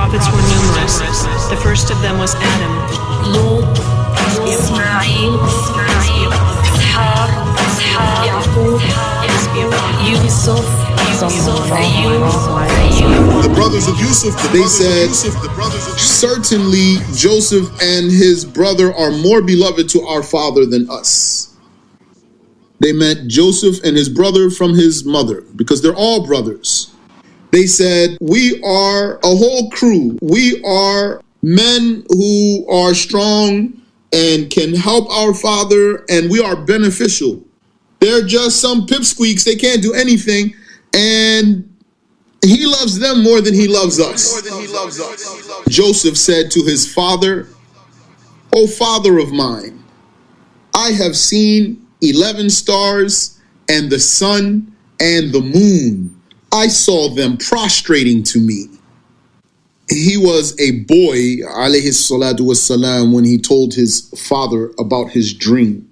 prophets were numerous. The first of them was Adam. Lot, Ismail, Yusuf, The brothers of Yusuf, they said, certainly Joseph and his brother are more beloved to our father than us. They meant Joseph and his brother from his mother, because they're all brothers. They said, we are a whole crew. We are men who are strong and can help our father, and we are beneficial. They're just some pipsqueaks. They can't do anything, and he loves them more than he loves us. Joseph said to his father, "O father of mine, I have seen 11 stars and the sun and the moon. I saw them prostrating to me." He was a boy, alayhi salatu wassalam, when he told his father about his dream.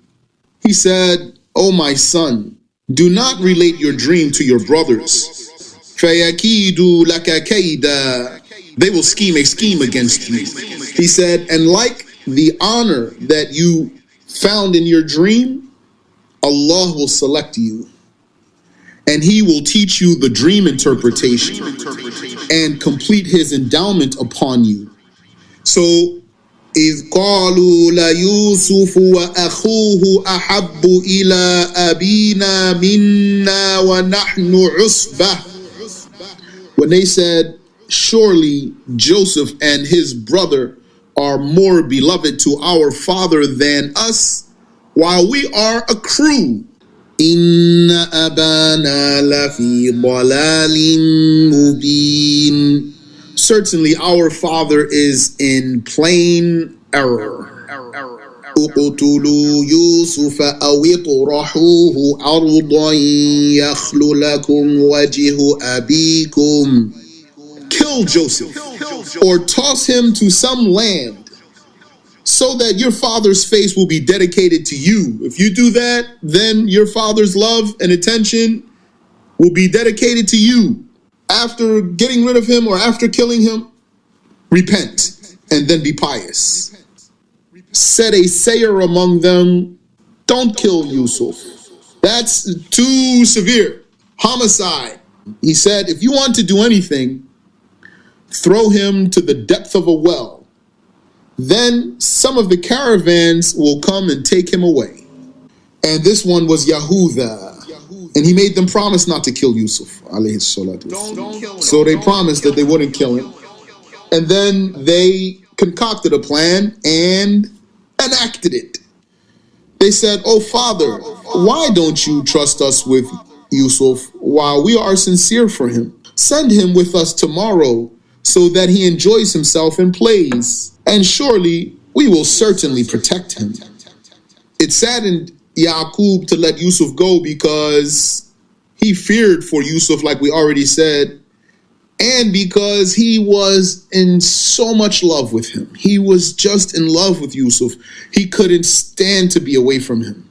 He said, "O my son, do not relate your dream to your brothers. فَيَكِيدُ لَكَ كَيْدًا. They will scheme a scheme against you." He said, and like the honor that you found in your dream, Allah will select you, and He will teach you the dream interpretation and complete His endowment upon you. So, إِذْ قَالُوا لَيُوسُفُ وَأَخُوهُ أَحَبُّ إِلَىٰ أَبِينَا مِنَّا وَنَحْنُ عُصْبَةٌ. When they said, surely Joseph and his brother are more beloved to our father than us, while we are a crew. Inna abana lafi dalalin mubin. Certainly our father is in plain error. اقتلوا يوسف أو اطرحوه أرضا يخل لكم وجه أبيكم. Kill Joseph or toss him to some land so that your father's face will be dedicated to you. If you do that, then your father's love and attention will be dedicated to you. After getting rid of him or after killing him, repent and then be pious. Said a sayer among them, don't kill Yusuf. That's too severe. Homicide. He said, if you want to do anything, throw him to the depth of a well. Then some of the caravans will come and take him away. And this one was Yahuda. And he made them promise not to kill Yusuf, alayhi salatu wassalam. So they promised that they wouldn't kill him. And then they concocted a plan and enacted it. They said, "Oh father, why don't you trust us with Yusuf while we are sincere for him? Send him with us tomorrow so that he enjoys himself and plays, and surely we will certainly protect him." It saddened Yaqub to let Yusuf go because he feared for Yusuf, like we already said, and because he was in so much love with him. He was just in love with Yusuf. He couldn't stand to be away from him.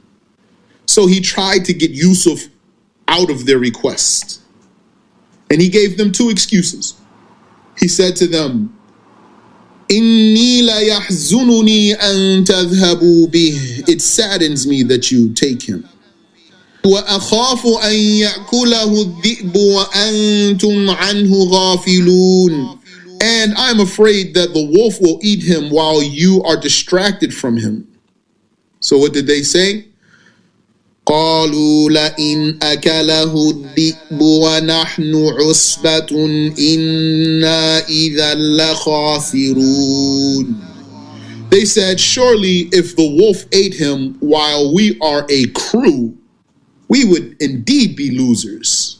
So he tried to get Yusuf out of their request. And he gave them two excuses. He said to them, "Inni la yahzununi an tadhhabu bih." It saddens me that you take him. وَأَخَافُ أَن يَأْكُلَهُ الذِّئْبُ وَأَنْتُمْ عَنْهُ غَافِلُونَ. And I'm afraid that the wolf will eat him while you are distracted from him. So what did they say? قَالُوا لَئِنْ أَكَلَهُ الذِّئْبُ وَنَحْنُ عُصْبَةٌ إِنَّا إِذًا لَخَاسِرُونَ. They said, surely if the wolf ate him while we are a crew, we would indeed be losers.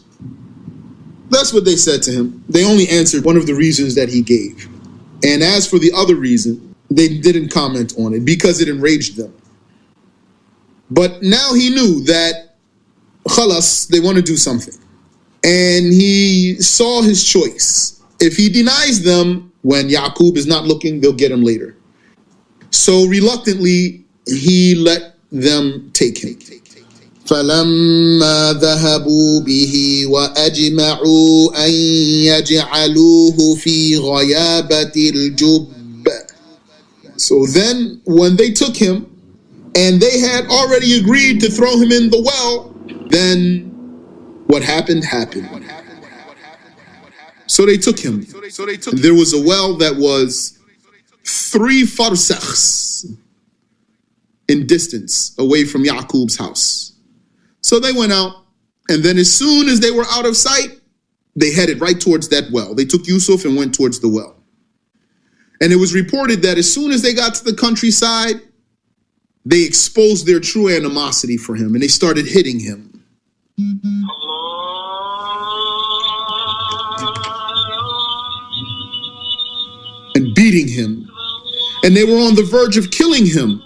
That's what they said to him. They only answered one of the reasons that he gave. And as for the other reason, they didn't comment on it because it enraged them. But now he knew that, khalas, they want to do something. And he saw his choice. If he denies them, when Yaqub is not looking, they'll get him later. So reluctantly, he let them take him. فلما ذهبوا به وأجمعوا أن يجعلوه في غيابة الجب. So then when they took him and they had already agreed to throw him in the well, then what happened. So they took him. There was a well that was 3 farsakhs in distance away from Yaqub's house. So they went out, and then as soon as they were out of sight, they headed right towards that well. They took Yusuf and went towards the well. And it was reported that as soon as they got to the countryside, they exposed their true animosity for him, and they started hitting him. And beating him. And they were on the verge of killing him.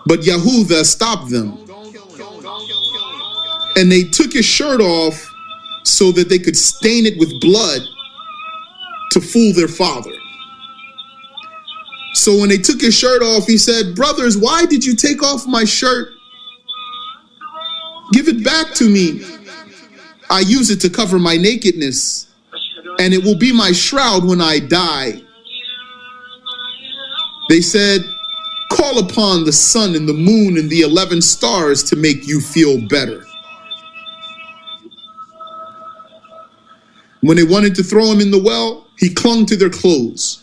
But Yahuda stopped them. And they took his shirt off so that they could stain it with blood to fool their father. So when they took his shirt off, he said, "Brothers, why did you take off my shirt? Give it back to me. I use it to cover my nakedness, and it will be my shroud when I die." They said, "Call upon the sun and the moon and the 11 stars to make you feel better." When they wanted to throw him in the well, he clung to their clothes.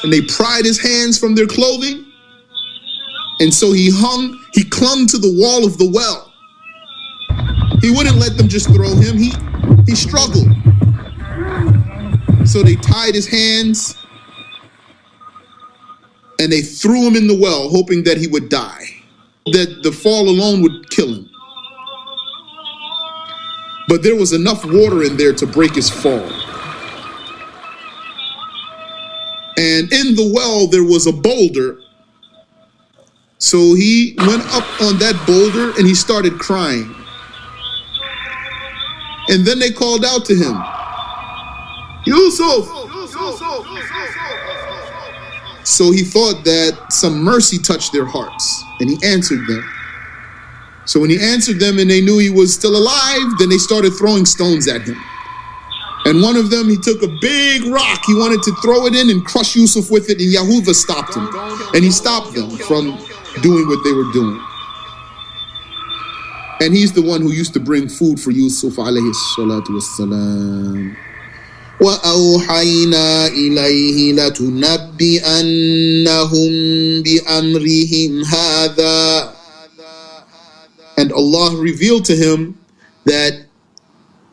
And they pried his hands from their clothing. And so he clung to the wall of the well. He wouldn't let them just throw him. He struggled. So they tied his hands and they threw him in the well, hoping that he would die, that the fall alone would kill him. But there was enough water in there to break his fall. And in the well, there was a boulder. So he went up on that boulder and he started crying. And then they called out to him, "Yusuf!" So he thought that some mercy touched their hearts, and he answered them. So when he answered them and they knew he was still alive, then they started throwing stones at him. And one of them, he took a big rock. He wanted to throw it in and crush Yusuf with it, and Yahuda stopped him. And he stopped them from doing what they were doing. And he's the one who used to bring food for Yusuf alayhi salatu wassalam. وَأَوْحَيْنَا إِلَيْهِ لَتُنَبِّئَنَّهُمْ بِأَمْرِهِمْ هَذَا. And Allah revealed to him that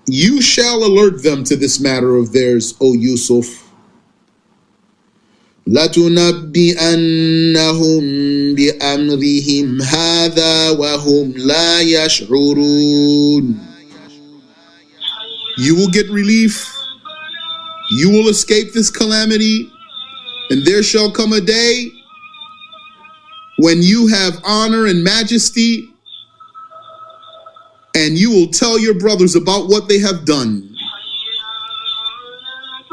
you shall alert them to this matter of theirs, O Yusuf. لَتُنَبِّئَنَّهُمْ بِأَمْرِهِمْ هَذَا وَهُمْ لَا يَشْعُرُونَ. You will get relief. You will escape this calamity. And there shall come a day when you have honor and majesty, and you will tell your brothers about what they have done.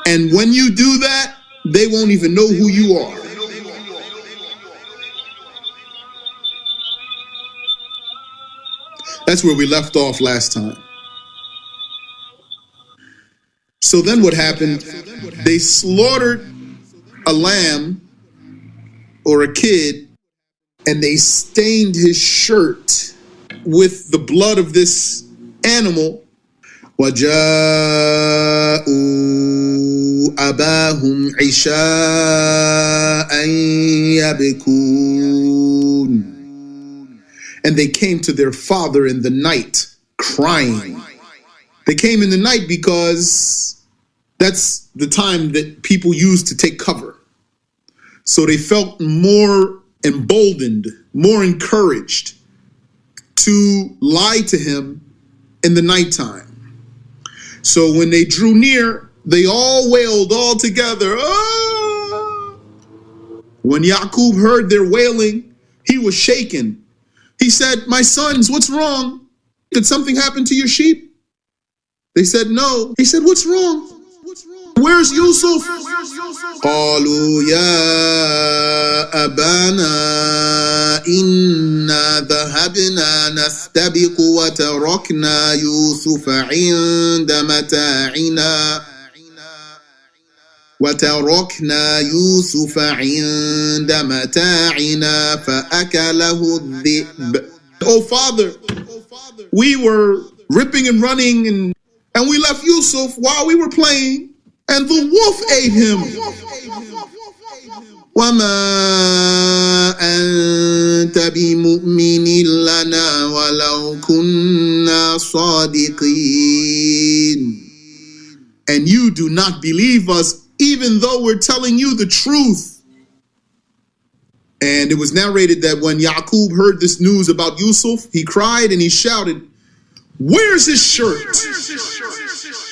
And when you do that, they won't even know who you are. That's where we left off last time. So then what happened? They slaughtered a lamb or a kid, and they stained his shirt with the blood of this animal. وَجَاءُوا أَبَاهُمْ عِشَاءً يَبْكُونَ. And they came to their father in the night, crying. They came in the night because that's the time that people used to take cover. So they felt more emboldened, more encouraged to lie to him in the nighttime. So when they drew near, they all wailed all together. Ah! When Yaqub heard their wailing, he was shaken. He said, "My sons, what's wrong? Did something happen to your sheep?" They said, "No." He said, "What's wrong?" Where's Yusuf? قالوا يا أبانا إنا ذهبنا نستبق وتركنا يوسف عند متاعنا فأكله الذئب. Oh father, we were ripping and running and we left Yusuf while we were playing and the wolf ate him. وَمَا أَنْتَ بِمُؤْمِنٍ لَنَا وَلَوْ كُنَّا صَادِقِينَ. And you do not believe us even though we're telling you the truth. And it was narrated that when Yaqub heard this news about Yusuf, he cried and he shouted, "Where's his shirt?"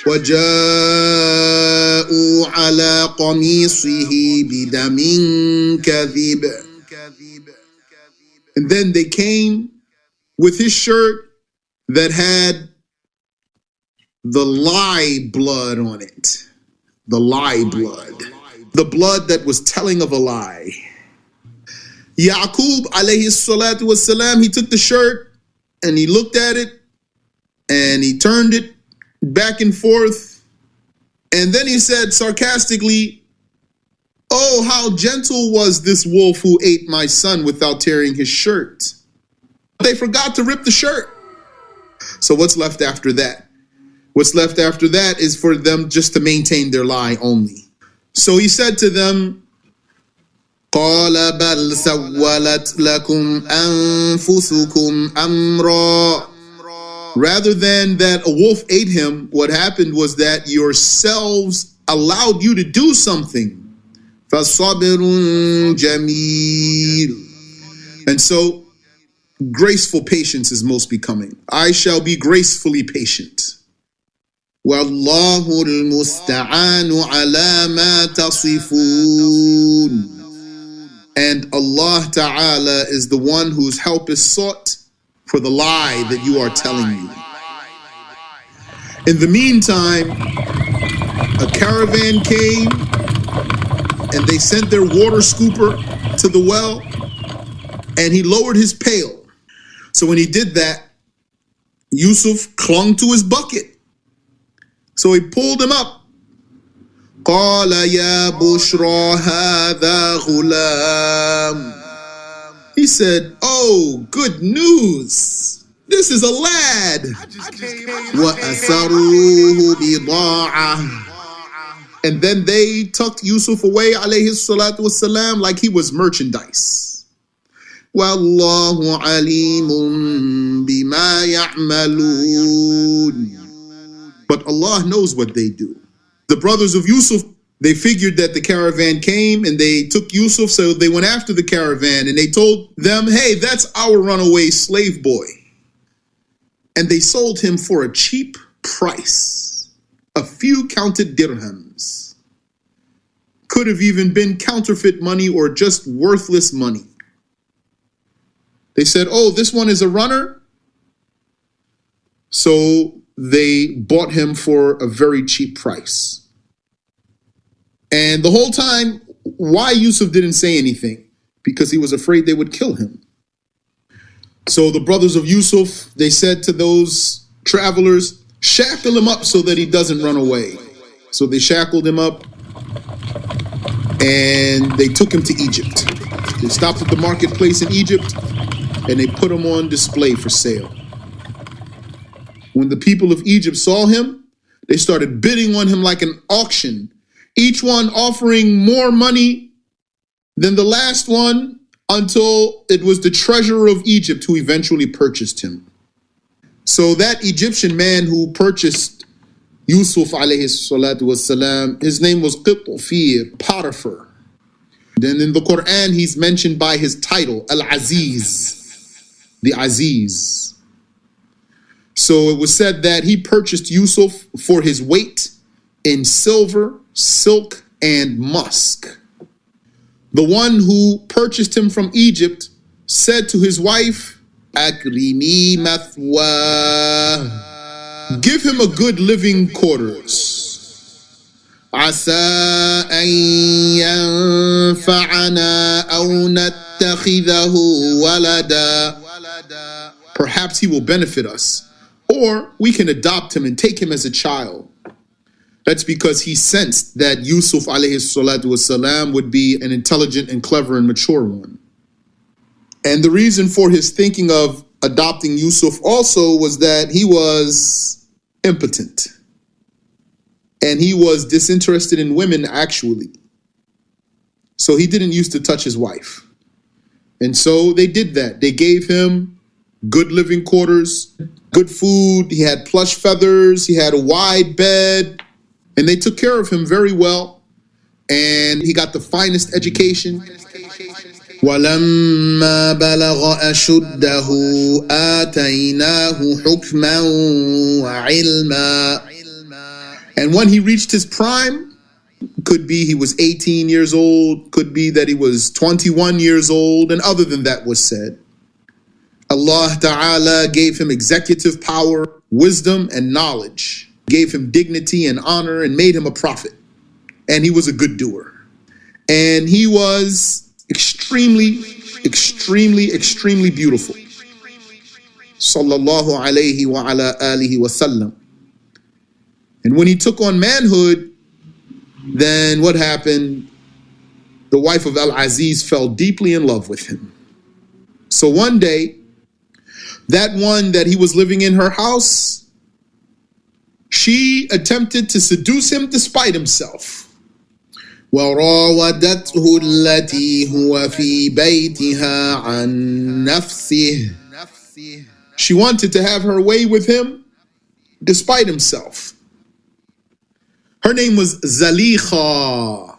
وَجَاءُوا عَلَى قَمِيصِهِ بِدَمٍ كَذِبٍ. And then they came with his shirt that had the lie blood on it. The lie blood. The blood that was telling of a lie. Yaqub alayhi salatu wasalam, he took the shirt and he looked at it and he turned it back and forth. And then he said sarcastically, "Oh, how gentle was this wolf who ate my son without tearing his shirt." They forgot to rip the shirt. So what's left after that? What's left after that is for them just to maintain their lie only. So he said to them, قَالَ بَلْ سَوَّلَتْ لَكُمْ أَنفُسُكُمْ أَمْرًا. Rather than that a wolf ate him, what happened was that yourselves allowed you to do something. فَصَبْرٌ جَمِيلٌ. And so, graceful patience is most becoming. I shall be gracefully patient. وَاللَّهُ الْمُسْتَعَانُ عَلَى مَا تَصِفُونَ. And Allah Ta'ala is the one whose help is sought for the lie that you are telling you. In the meantime, a caravan came and they sent their water scooper to the well and he lowered his pail. So when he did that, Yusuf clung to his bucket. So he pulled him up. قال يا بشرى هذا غلام. He said, "Oh, good news. This is a lad." وَأَسَرُوهُ بِضَاعَةً. And then they tucked Yusuf away, alayhi salatu wasalam, like he was merchandise. وَاللَّهُ عَلِيمٌ بِمَا يَعْمَلُونَ. But Allah knows what they do. The brothers of Yusuf, they figured that the caravan came and they took Yusuf, so they went after the caravan and they told them, "Hey, that's our runaway slave boy." And they sold him for a cheap price, a few counted dirhams. Could have even been counterfeit money or just worthless money. They said, "Oh, this one is a runner." So they bought him for a very cheap price. And the whole time, why Yusuf didn't say anything? Because he was afraid they would kill him. So the brothers of Yusuf, they said to those travelers, "Shackle him up so that he doesn't run away." So they shackled him up and they took him to Egypt. They stopped at the marketplace in Egypt and they put him on display for sale. When the people of Egypt saw him, they started bidding on him like an auction, each one offering more money than the last one, until it was the treasurer of Egypt who eventually purchased him. So that Egyptian man who purchased Yusuf alayhi salatu wasalam, his name was Potiphar. Then in the Quran, he's mentioned by his title, Al-Aziz, the Aziz. So it was said that he purchased Yusuf for his weight in silver, silk, and musk. The one who purchased him from Egypt said to his wife, "Akrimi mathwa." Give him a good living quarters. عسى أن ينفعنا أو نتخذه ولدا. Perhaps he will benefit us, or we can adopt him and take him as a child. That's because he sensed that Yusuf alayhi salatu wasalam would be an intelligent and clever and mature one. And the reason for his thinking of adopting Yusuf also was that he was impotent. And he was disinterested in women, actually. So he didn't used to touch his wife. And so they did that. They gave him good living quarters, good food. He had plush feathers. He had a wide bed. And they took care of him very well. And he got the finest education. وَلَمَّا بَلَغَ أَشُدَّهُ آتَيْنَاهُ حُكْمًا وَعِلْمًا. And when he reached his prime, could be he was 18 years old, could be that he was 21 years old, and other than that was said. Allah Ta'ala gave him executive power, wisdom, and knowledge, gave him dignity and honor, and made him a prophet. And he was a good doer. And he was extremely, extremely, extremely beautiful. Sallallahu alayhi wa ala alihi wa sallam. And when he took on manhood, then what happened? The wife of Al-Aziz fell deeply in love with him. So one day, that one that he was living in her house, she attempted to seduce him despite himself. وراودته التي هو في بيتها عن نفسه. She wanted to have her way with him despite himself. Her name was Zalikha.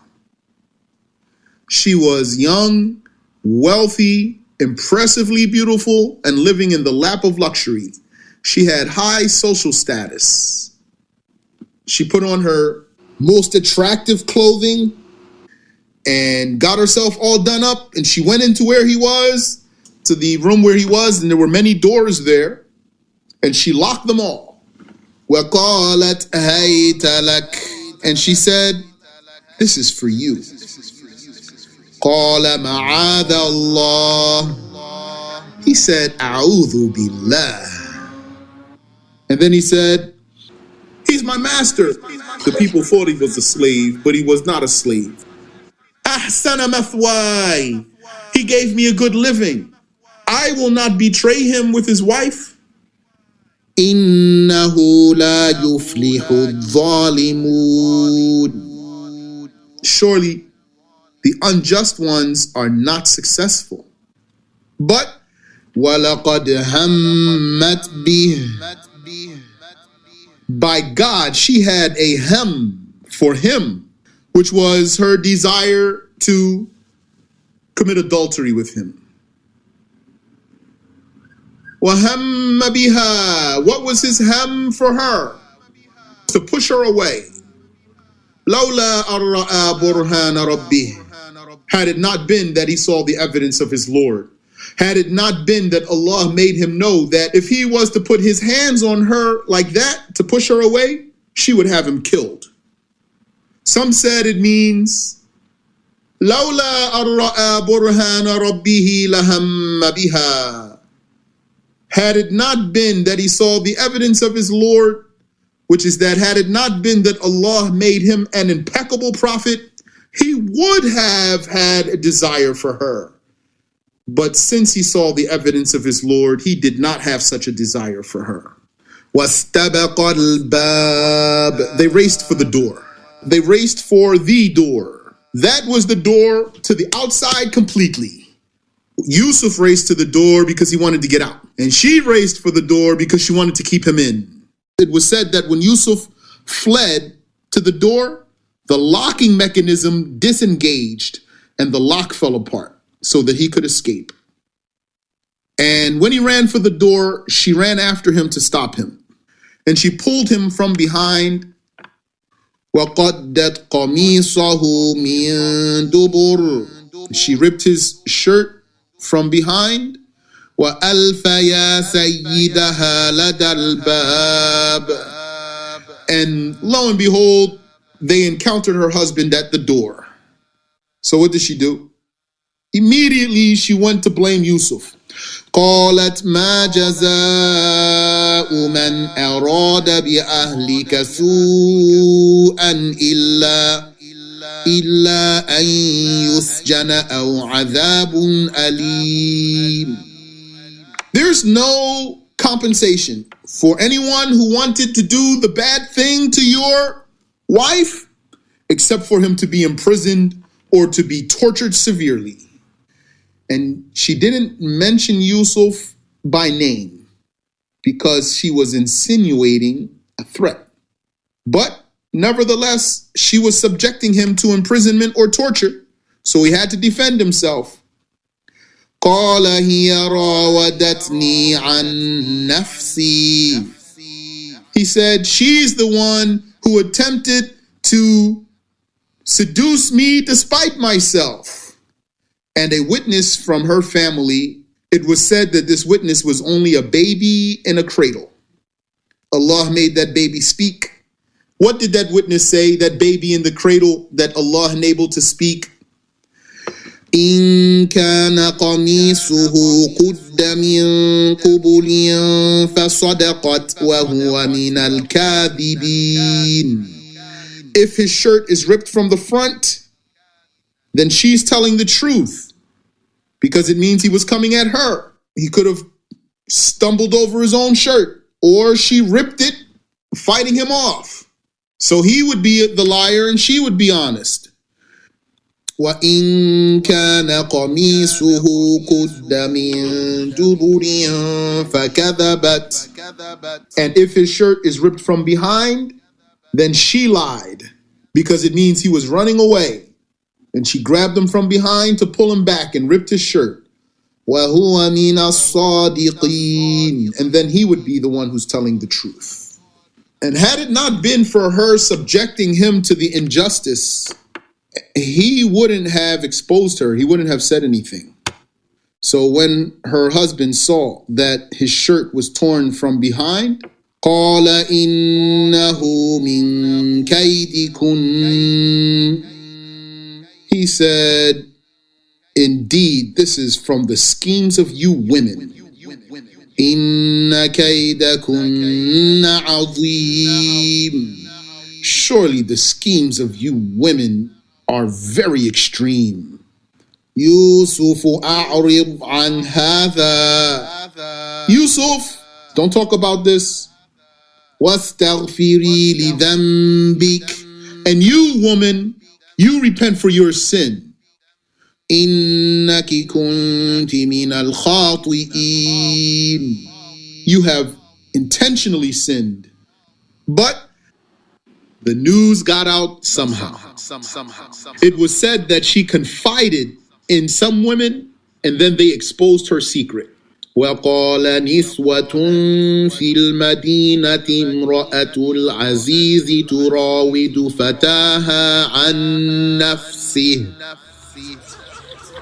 She was young, wealthy, impressively beautiful, and living in the lap of luxury. She had high social status. She put on her most attractive clothing and got herself all done up, and she went into where he was, to the room where he was, and there were many doors there, and she locked them all. وَقَالَتْ هَيْتَ لَكَ. And she said, this is for you. قَالَ مَعَاذَ اللَّهِ. He said, أَعُوذُ بِاللَّهِ. And then he said, he's my master. The people thought he was a slave, but he was not a slave. أَحْسَنَ مَثْوَاي. He gave me a good living. I will not betray him with his wife. إِنَّهُ لَا يُفْلِحُ الظَّالِمُونَ. Surely, the unjust ones are not successful. But وَلَقَدْ هَمَّتْ بِهِ. By God, she had a hem for him, which was her desire to commit adultery with him. وَهَمَّ بِهَا. What was his hem for her? To push her away. لَوْلَا أَرَّأَى بُرْهَانَ رَبِّهِ. Had it not been that he saw the evidence of his Lord. Had it not been that Allah made him know that if he was to put his hands on her like that, to push her away, she would have him killed. Some said it means, لَوْلَا أَرَّأَى بُرْهَانَ رَبِّهِ لَهَمَّ بِهَا. Had it not been that he saw the evidence of his Lord, which is that had it not been that Allah made him an impeccable prophet, he would have had a desire for her. But since he saw the evidence of his Lord, he did not have such a desire for her. وَاسْتَبَقَ الْبَابِ. They raced for the door. They raced for the door. That was the door to the outside completely. Yusuf raced to the door because he wanted to get out. And she raced for the door because she wanted to keep him in. It was said that when Yusuf fled to the door, the locking mechanism disengaged and the lock fell apart so that he could escape. And when he ran for the door, she ran after him to stop him. And she pulled him from behind. وَقَدَّتْ قَمِيصَهُ مِن دُبُرٍ. She ripped his shirt from behind. وَأَلْفَ يَا سَيِّدَهَا لَدَى الْبَابِ. And lo and behold, they encountered her husband at the door. So what did she do? Immediately she went to blame Yusuf. قالت ما جزاء من أراد بأهلك سوءا إلا أن يسجن أو عذاب أليم. There's no compensation for anyone who wanted to do the bad thing to your wife except for him to be imprisoned or to be tortured severely. And she didn't mention Yusuf by name because she was insinuating a threat. But nevertheless, she was subjecting him to imprisonment or torture, so he had to defend himself. قال هي راودتني عن نفسي. He said, she's the one who attempted to seduce me despite myself. And a witness from her family, it was said that this witness was only a baby in a cradle. Allah made that baby speak. What did that witness say, that baby in the cradle that Allah enabled to speak? إن كان قميصه قد من قبل فصدقت وهو من الكاذبين. If his shirt is ripped from the front, then she's telling the truth because it means he was coming at her. He could have stumbled over his own shirt, or she ripped it, fighting him off. So he would be the liar and she would be honest. وَإِن كَانَ قَمِيصُهُ قُدَّ مِن دُبُرٍ فَكَذَبَتْ. And if his shirt is ripped from behind, then she lied because it means he was running away. And she grabbed him from behind to pull him back and ripped his shirt. وَهُوَ مِنَ الصَّادِقِينَ. And then he would be the one who's telling the truth. And had it not been for her subjecting him to the injustice, he wouldn't have exposed her. He wouldn't have said anything. So when her husband saw that his shirt was torn from behind, قَالَ إِنَّهُ مِن كَيْدِكُنَّ. He said, indeed, this is from the schemes of you women. إِنَّ كَيْدَكُنَّ عَظِيمٌ. Surely the schemes of you women are very extreme. يُوسُفُ أَعْرِضْ عَنْ هَذَا. Yusuf, don't talk about this. وَاسْتَغْفِرِي لِذَنْبِكِ. And you, woman, you repent for your sin. إِنَّكِ كُنْتِ مِنَ الْخَاطِئِينَ. You have intentionally sinned. But the news got out somehow. It was said that she confided in some women and then they exposed her secret. وَقَالَ نِسْوَةٌ فِي الْمَدِينَةِ امْرَأَةُ الْعَزِيزِ تُرَاوِدُ فَتَاهَا عَنْ نَفْسِهِ.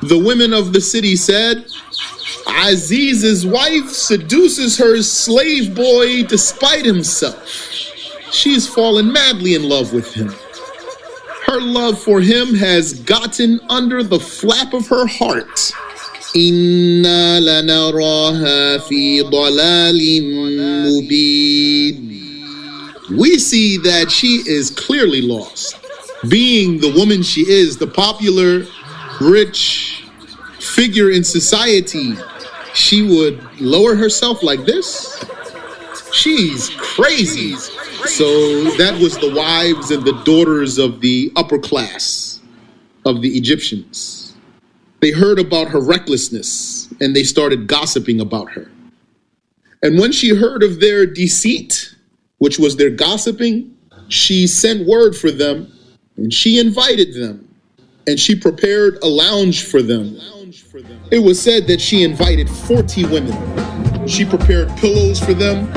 The women of the city said, Aziz's wife seduces her slave boy despite himself. She's fallen madly in love with him. Her love for him has gotten under the flap of her heart. إِنَّا لَنَرَاهَا فِي ضَلَالٍ مُبِينٍ. We see that she is clearly lost. Being the woman she is, the popular, rich figure in society, she would lower herself like this? She's crazy. So that was the wives and the daughters of the upper class of the Egyptians. They heard about her recklessness and they started gossiping about her. And when she heard of their deceit, which was their gossiping, she sent word for them and she invited them and she prepared a lounge for them. It was said that she invited 40 women. She prepared pillows for them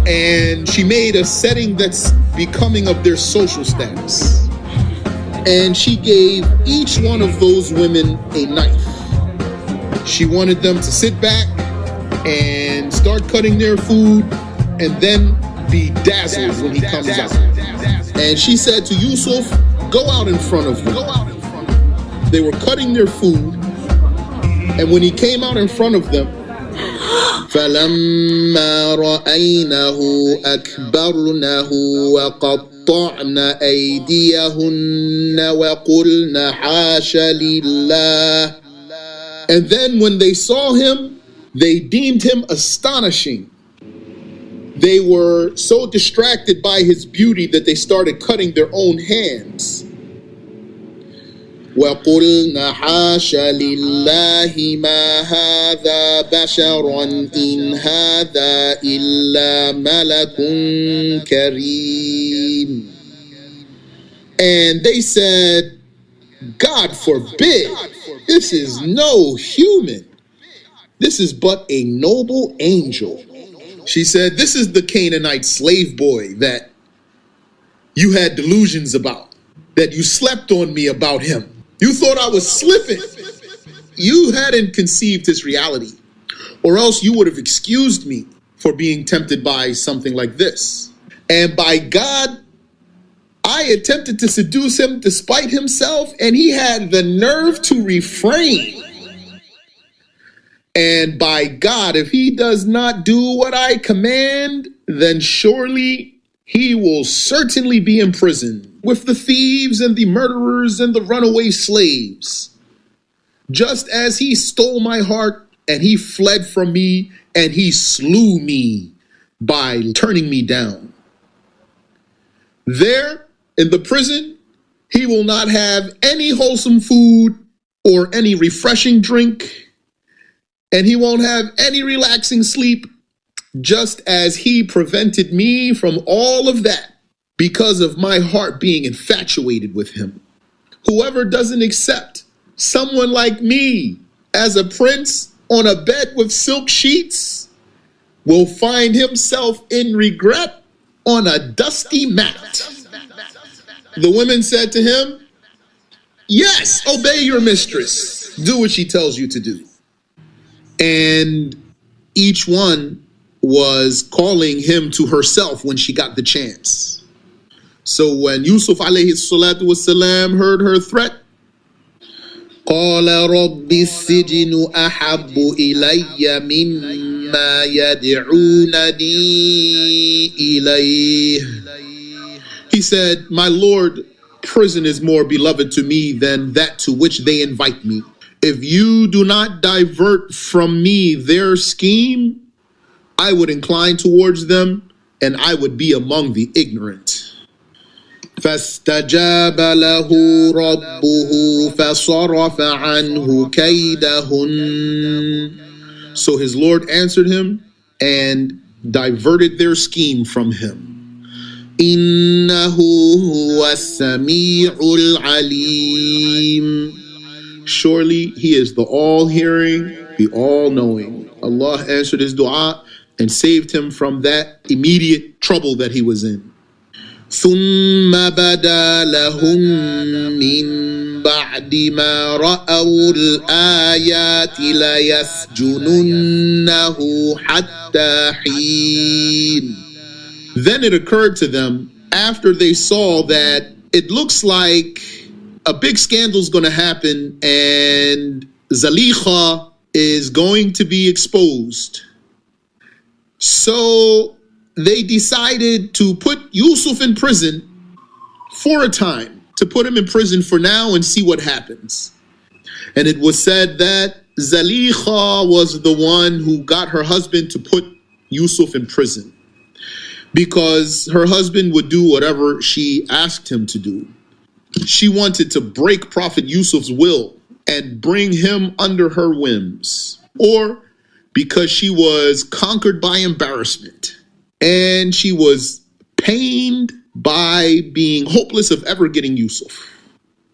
and she made a setting that's becoming of their social status. And she gave each one of those women a knife. She wanted them to sit back and start cutting their food and then be dazzled when he comes out. And she said to Yusuf, go out in front of them. They were cutting their food, and when he came out in front of them, فَلَمَّا رَأَيْنَهُ أَكْبَرْنَهُ وَقَطَّعْنَ أَيْدِيَهُنَّ وَقُلْنَ حَاشَ لِلَّهِ. And then when they saw him, they deemed him astonishing. They were so distracted by his beauty that they started cutting their own hands. وَقُلْنَ حَاشَ لِلَّهِ مَا هَذَا بَشَرًا إِنْ هَذَا إِلَّا مَلَكٌ كَرِيمٌ. And they said, God forbid, this is no human. This is but a noble angel. She said, this is the Canaanite slave boy that you had delusions about, that you slept on me about him. You thought I was slipping. You hadn't conceived his reality, or else you would have excused me for being tempted by something like this. And by God, I attempted to seduce him despite himself, and he had the nerve to refrain. And by God, if he does not do what I command, then surely he will certainly be imprisoned with the thieves and the murderers and the runaway slaves. Just as he stole my heart and he fled from me and he slew me by turning me down. There in the prison, he will not have any wholesome food or any refreshing drink, and he won't have any relaxing sleep, just as he prevented me from all of that because of my heart being infatuated with him. Whoever doesn't accept someone like me as a prince on a bed with silk sheets will find himself in regret on a dusty mat. The women said to him, yes, obey your mistress. Do what she tells you to do. And each one was calling him to herself when she got the chance. So when Yusuf alayhi salatu wasalam heard her threat, قَالَ رَبِّ السِّجْنُ أَحَبُّ إِلَيَّ مِمَّا يَدْعُونَنِي إِلَيْهِ. He said, my Lord, prison is more beloved to me than that to which they invite me. If you do not divert from me their scheme, I would incline towards them, and I would be among the ignorant. فَاسْتَجَابَ لَهُ رَبُّهُ فَصَرَفَ عَنْهُ كَيْدَهُنَّ. So his Lord answered him and diverted their scheme from him. إِنَّهُ هُوَ السَّمِيعُ الْعَلِيمُ. Surely he is the all-hearing, the all-knowing. Allah answered his dua and saved him from that immediate trouble that he was in. ثُمَّ بَدَا لَهُم مِّن بَعْدِ مَا رَأَوُا الْآيَاتِ لَيَسْجُنُنَّهُ حَتَّى حِينٍ. Then it occurred to them, after they saw that it looks like a big scandal is going to happen and Zalicha is going to be exposed. So they decided to put Yusuf in prison for a time, to put him in prison for now and see what happens. And it was said that Zalicha was the one who got her husband to put Yusuf in prison, because her husband would do whatever she asked him to do. She wanted to break Prophet Yusuf's will and bring him under her whims, or because she was conquered by embarrassment and she was pained by being hopeless of ever getting Yusuf.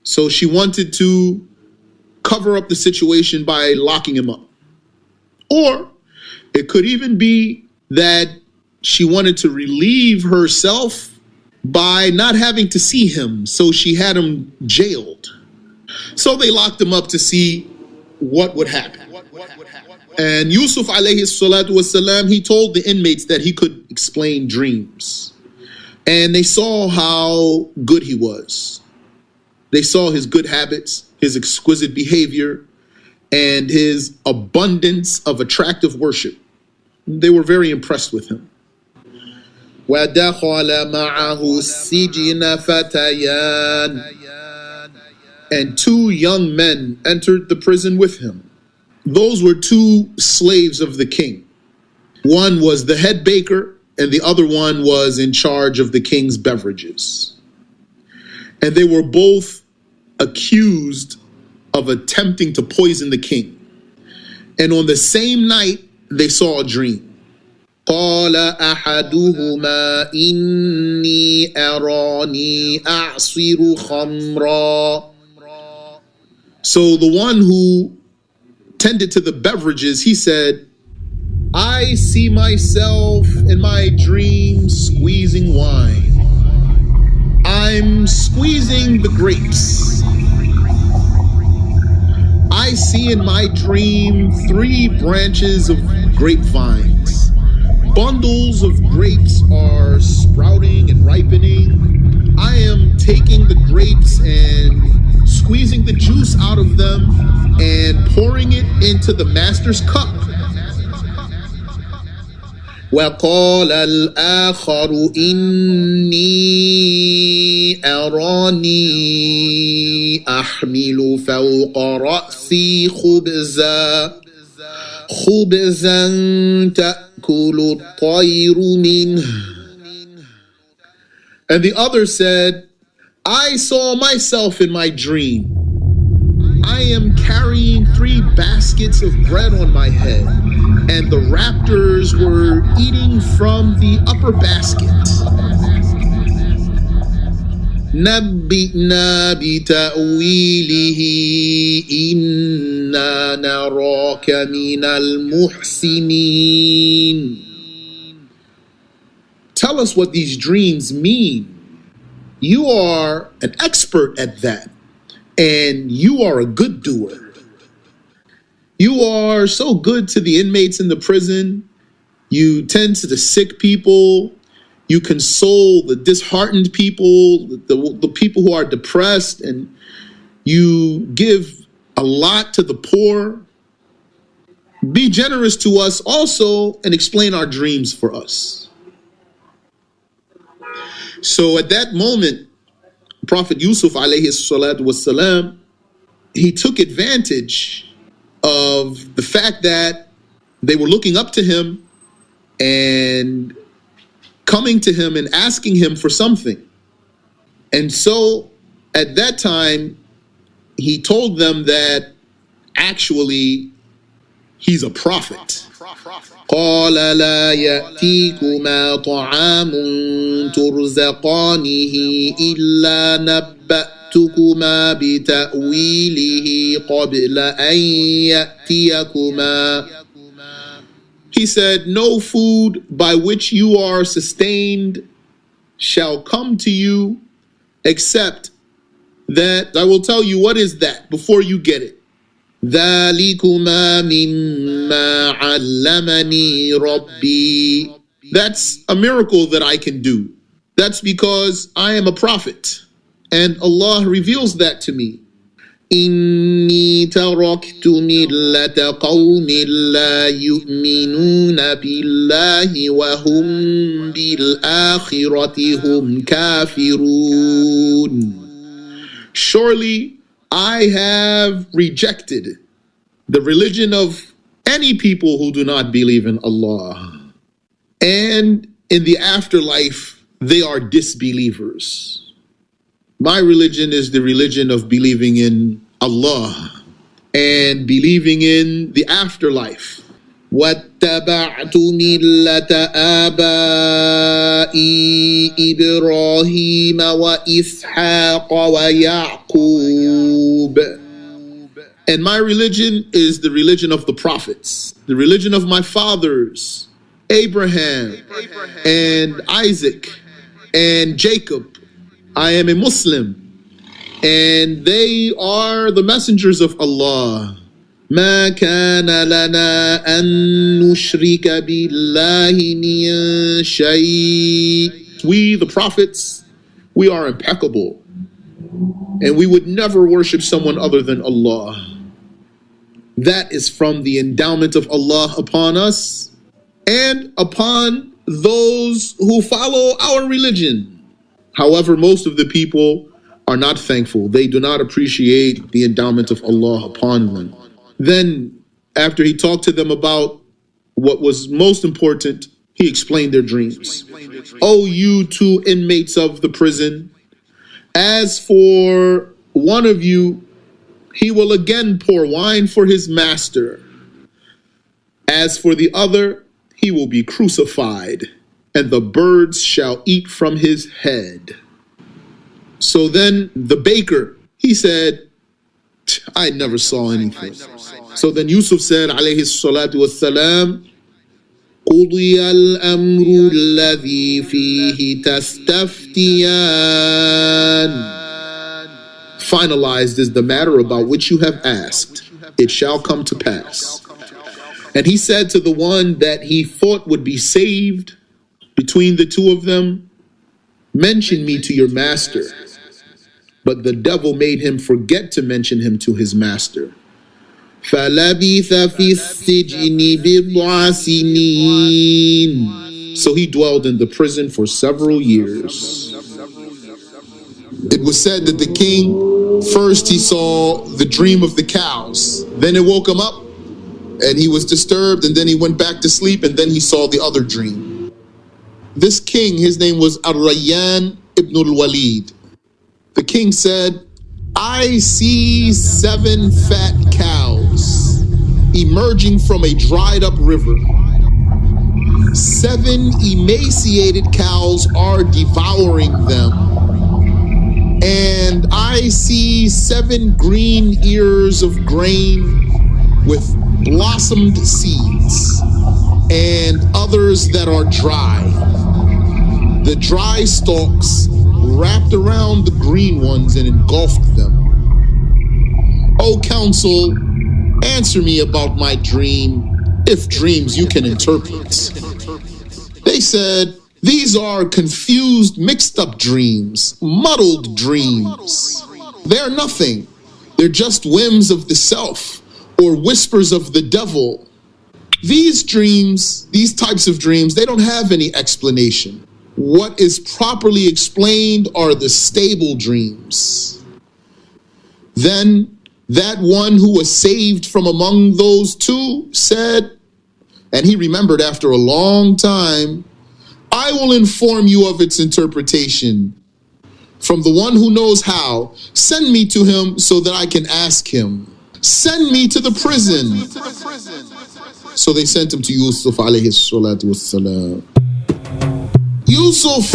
So she wanted to cover up the situation by locking him up. Or it could even be that she wanted to relieve herself by not having to see him, so she had him jailed. So they locked him up to see what would happen. And Yusuf alayhi salatu wasalam, he told the inmates that he could explain dreams. And they saw how good he was. They saw his good habits, his exquisite behavior, and his abundance of attractive worship. They were very impressed with him. وَدَخَلَ مَعَهُ السِّجْنَ فَتَيَانِ, and two young men entered the prison with him. Those were two slaves of the king. One was the head baker, and the other one was in charge of the king's beverages. And they were both accused of attempting to poison the king. And on the same night, they saw a dream. قال أحدهما إني أراني أعصر خمرا. So the one who tended to the beverages, he said, I see myself in my dream squeezing wine. I'm squeezing the grapes. I see in my dream 3 branches of grapevines. Bundles of grapes are sprouting and ripening. I am taking the grapes and squeezing the juice out of them and pouring it into the master's cup. وَقَالَ الْآخَرُ إِنِّي أَرَانِي أَحْمِلُ فَوْقَ رَأْسِي خُبْزًا تَأْكُلُ الطَّيْرُ مِنْهُ. And the other said, I saw myself in my dream. I am carrying 3 baskets of bread on my head, and the raptors were eating from the upper basket. نبئنا بتأويله إنا نراك من المحسنين. Tell us what these dreams mean. You are an expert at that, and you are a good doer. You are so good to the inmates in the prison. You tend to the sick people. You console the disheartened people, the people who are depressed, and you give a lot to the poor. Be generous to us also and explain our dreams for us. So at that moment, Prophet Yusuf alayhi salatu wasalam, he took advantage of the fact that they were looking up to him and coming to him and asking him for something. And so at that time, he told them that actually he's a prophet. قال لا يأتيكما طعام ترزقانه إلا نبأتكما بتأويله قبل أن يأتيكما. He said, no food by which you are sustained shall come to you, except that I will tell you what is that before you get it. ذَلِكُمَا مِمَّا عَلَّمَنِي رَبِّي. That's a miracle that I can do. That's because I am a prophet, and Allah reveals that to me. إِنِّي تَرَكْتُ مِلَّةَ قَوْمٍ لَا يُؤْمِنُونَ بِاللَّهِ وَهُمْ بِالْآخِرَةِ هُمْ كَافِرُونَ. Surely I have rejected the religion of any people who do not believe in Allah. And in the afterlife, they are disbelievers. My religion is the religion of believing in Allah and believing in the afterlife. وَاتَّبَعْتُ مِلَّةَ آبَائِي إِبْرَاهِيمَ وَإِسْحَاقَ وَيَعْقُوبَ. And my religion is the religion of the prophets, the religion of my fathers, Abraham and Isaac and Jacob. I am a Muslim, and they are the messengers of Allah. ما كان لنا أن نشرك بالله من شيء we, the prophets, we are impeccable. And we would never worship someone other than Allah. That is from the endowment of Allah upon us and upon those who follow our religion. However, most of the people are not thankful. They do not appreciate the endowment of Allah upon them. Then, after he talked to them about what was most important, he explained their dreams. O you two inmates of the prison, as for one of you, he will again pour wine for his master. As for the other, he will be crucified, and the birds shall eat from his head. So then the baker, he said, I never saw anything. So then Yusuf said, alayhi salatu wassalam, قُضِيَ الْأَمْرُ الَّذِي فِيهِ تَسْتَفْتِيَانِ. Finalized is the matter about which you have asked. It shall come to pass. And he said to the one that he thought would be saved between the two of them, mention me to your master. But the devil made him forget to mention him to his master. فَلَبِثَ فِي السِّجْنِ بِضْعَ سِنِينَ. So he dwelled in the prison for several years. It was said that the king, first he saw the dream of the cows. Then it woke him up and he was disturbed, and then he went back to sleep, and then he saw the other dream. This king, his name was Ar-Rayyan ibn al-Walid. The king said, I see 7 fat cows emerging from a dried up river. 7 emaciated cows are devouring them. And I see 7 green ears of grain with blossomed seeds, and others that are dry. The dry stalks wrapped around the green ones and engulfed them. O counsel, answer me about my dream, if dreams you can interpret. They said, these are confused, mixed up dreams, muddled dreams. They're nothing. They're just whims of the self or whispers of the devil. These dreams, these types of dreams, they don't have any explanation. What is properly explained are the stable dreams. Then that one who was saved from among those two said, and he remembered after a long time, I will inform you of its interpretation. From the one who knows how, send me to him so that I can ask him. Send me to the prison. So they sent him to Yusuf alayhi salatu wassalam. Yusuf,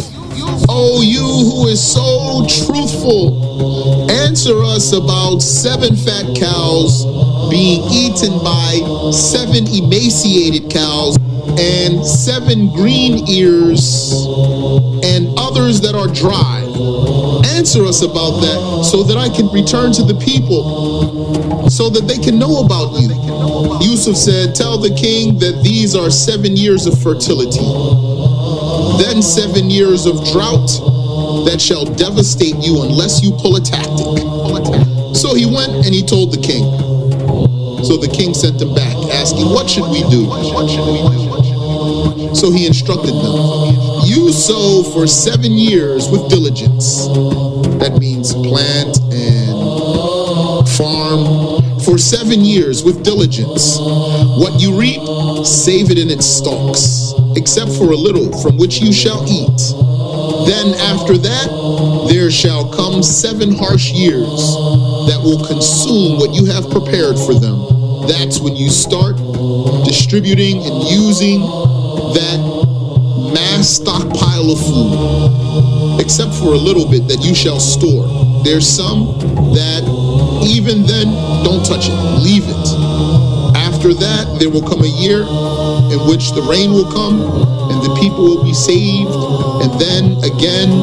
oh you who is so truthful, answer us about 7 fat cows being eaten by 7 emaciated cows and 7 green ears and others that are dry. Answer us about that so that I can return to the people, so that they can know about you. Yusuf said, tell the king that these are 7 years of fertility, then 7 years of drought that shall devastate you unless you pull a tactic. So he went and he told the king. So the king sent him back asking, what should we do? So he instructed them, you sow for 7 years with diligence. That means plant and farm for 7 years with diligence. What you reap, save it in its stalks, except for a little from which you shall eat. Then after that, there shall come 7 harsh years that will consume what you have prepared for them. That's when you start distributing and using that mass stockpile of food, except for a little bit that you shall store. There's some that even then, don't touch it, leave it. After that, there will come a year in which the rain will come and the people will be saved, and then again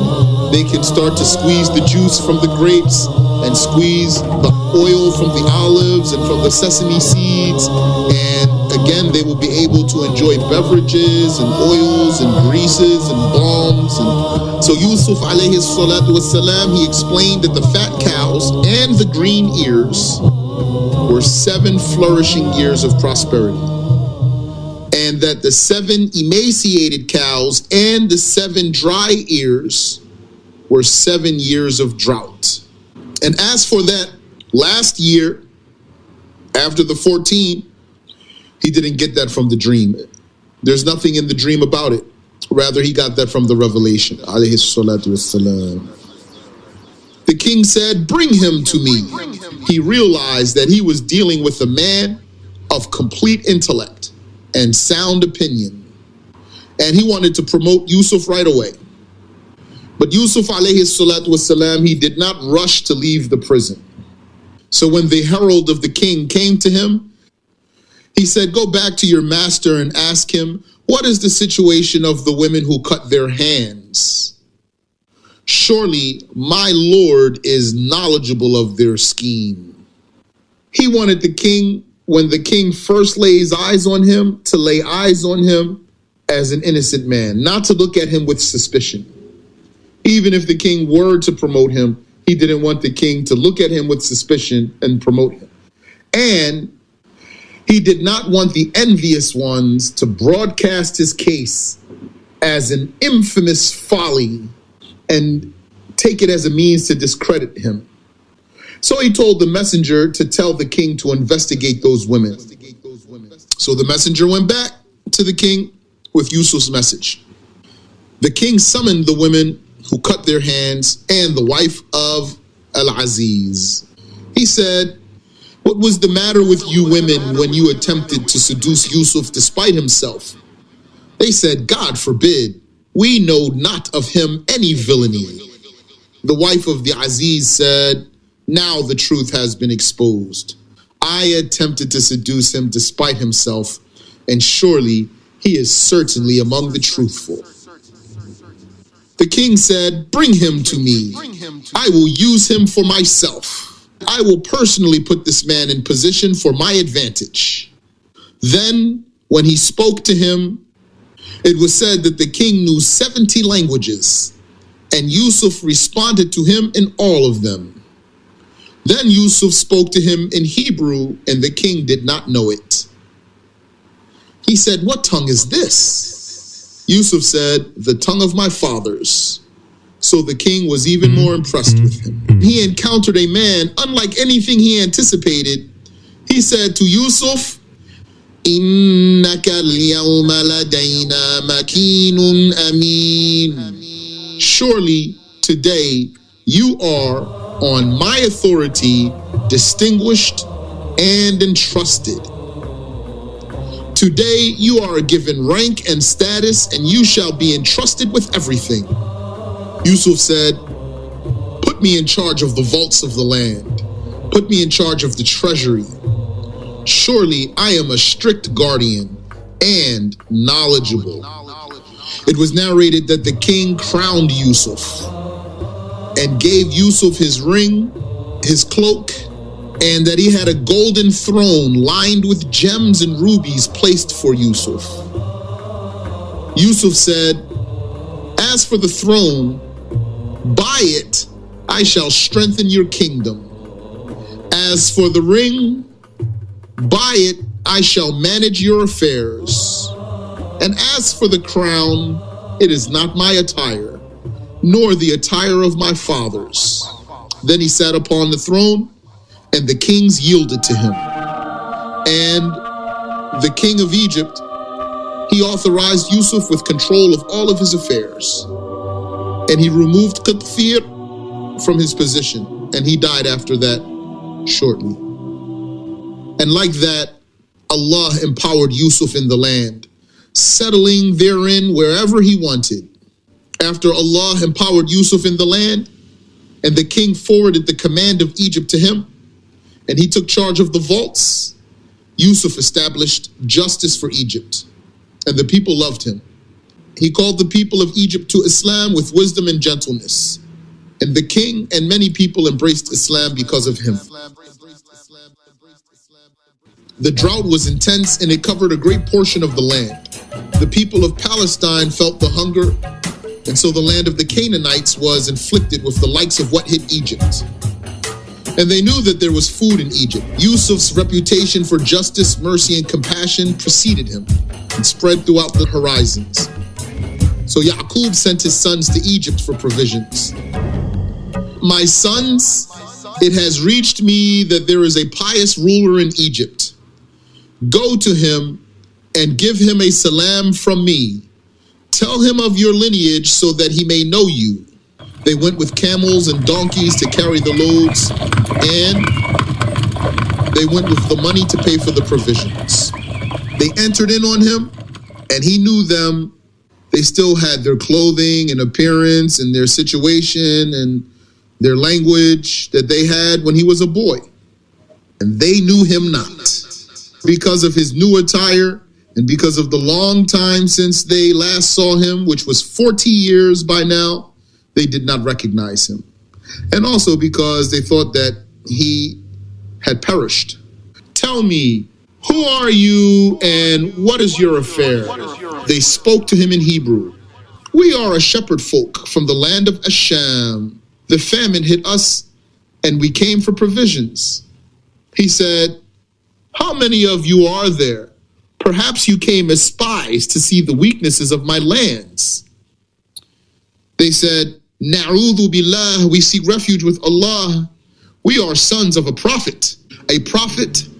they can start to squeeze the juice from the grapes and squeeze the oil from the olives and from the sesame seeds, and again, they will be able to enjoy beverages and oils and greases and balms. And so Yusuf alayhi salatu wasalam, he explained that the fat cows and the green ears were 7 flourishing years of prosperity, and that the 7 emaciated cows and the 7 dry ears were 7 years of drought. And as for that last year, after the 14, he didn't get that from the dream. There's nothing in the dream about it. Rather, he got that from the revelation. Alayhi salatu wassalam. The king said, "Bring him to me." He realized that he was dealing with a man of complete intellect and sound opinion, and he wanted to promote Yusuf right away. But Yusuf alayhi salatu wassalam, he did not rush to leave the prison. So when the herald of the king came to him, he said, "Go back to your master and ask him, what is the situation of the women who cut their hands? Surely my Lord is knowledgeable of their scheme." He wanted the king, when the king first lays eyes on him, to lay eyes on him as an innocent man, not to look at him with suspicion. Even if the king were to promote him, he didn't want the king to look at him with suspicion and promote him. And he did not want the envious ones to broadcast his case as an infamous folly and take it as a means to discredit him. So he told the messenger to tell the king to investigate those women. So the messenger went back to the king with Yusuf's message. The king summoned the women who cut their hands and the wife of Al-Aziz. He said, "What was the matter with you women when you attempted to seduce Yusuf despite himself?" They said, "God forbid, we know not of him any villainy." The wife of the Aziz said, "Now the truth has been exposed. I attempted to seduce him despite himself, and surely he is certainly among the truthful." The king said, "Bring him to me. I will use him for myself. I will personally put this man in position for my advantage." Then, when he spoke to him, it was said that the king knew 70 languages, and Yusuf responded to him in all of them. Then Yusuf spoke to him in Hebrew, and the king did not know it. He said, "What tongue is this?" Yusuf said, "The tongue of my fathers." So the king was even more impressed with him. He encountered a man unlike anything he anticipated. He said to Yusuf, "Innaka al-yawma ladayna makinun amin." Surely today you are, on my authority, distinguished and entrusted. Today you are given rank and status, and you shall be entrusted with everything. Yusuf said, "Put me in charge of the vaults of the land. Put me in charge of the treasury. Surely I am a strict guardian and knowledgeable." It was narrated that the king crowned Yusuf and gave Yusuf his ring, his cloak, and that he had a golden throne lined with gems and rubies placed for Yusuf. Yusuf said, "As for the throne, by it I shall strengthen your kingdom. As for the ring, by it I shall manage your affairs. And as for the crown, it is not my attire, nor the attire of my fathers." Then he sat upon the throne, and the kings yielded to him. And the king of Egypt, he authorized Yusuf with control of all of his affairs. And he removed Qatfir from his position, and he died after that shortly. And like that, Allah empowered Yusuf in the land, settling therein wherever he wanted. After Allah empowered Yusuf in the land, and the king forwarded the command of Egypt to him, and he took charge of the vaults, Yusuf established justice for Egypt, and the people loved him. He called the people of Egypt to Islam with wisdom and gentleness, and the king and many people embraced Islam because of him. The drought was intense and it covered a great portion of the land. The people of Palestine felt the hunger, and so the land of the Canaanites was inflicted with the likes of what hit Egypt. And they knew that there was food in Egypt. Yusuf's reputation for justice, mercy, and compassion preceded him and spread throughout the horizons. So Yaqub sent his sons to Egypt for provisions. My sons, it has reached me that there is a pious ruler in Egypt. Go to him and give him a salam from me. Tell him of your lineage so that he may know you. They went with camels and donkeys to carry the loads, and they went with the money to pay for the provisions. They entered in on him, and he knew them. They still had their clothing and appearance and their situation and their language that they had when he was a boy. And they knew him not. Because of his new attire and because of the long time since they last saw him, which was 40 years by now, they did not recognize him. And also because they thought that he had perished. Tell me, who are you and what is your affair? They spoke to him in Hebrew. We are a shepherd folk from the land of Asham. The famine hit us and we came for provisions. He said, how many of you are there? Perhaps you came as spies to see the weaknesses of my lands. They said, Na'udhu billah, we seek refuge with Allah. We are sons of a prophet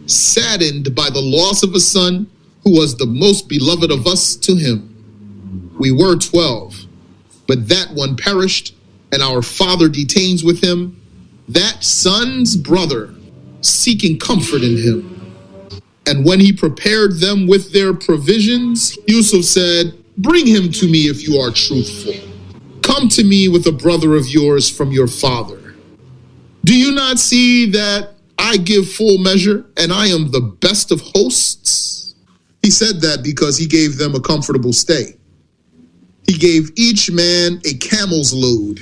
saddened by the loss of a son who was the most beloved of us to him. We were 12, but that one perished, and our father detains with him that son's brother, seeking comfort in him. And when he prepared them with their provisions, Yusuf said, bring him to me if you are truthful. Come to me with a brother of yours from your father. Do you not see that I give full measure and I am the best of hosts? He said that because he gave them a comfortable stay. He gave each man a camel's load,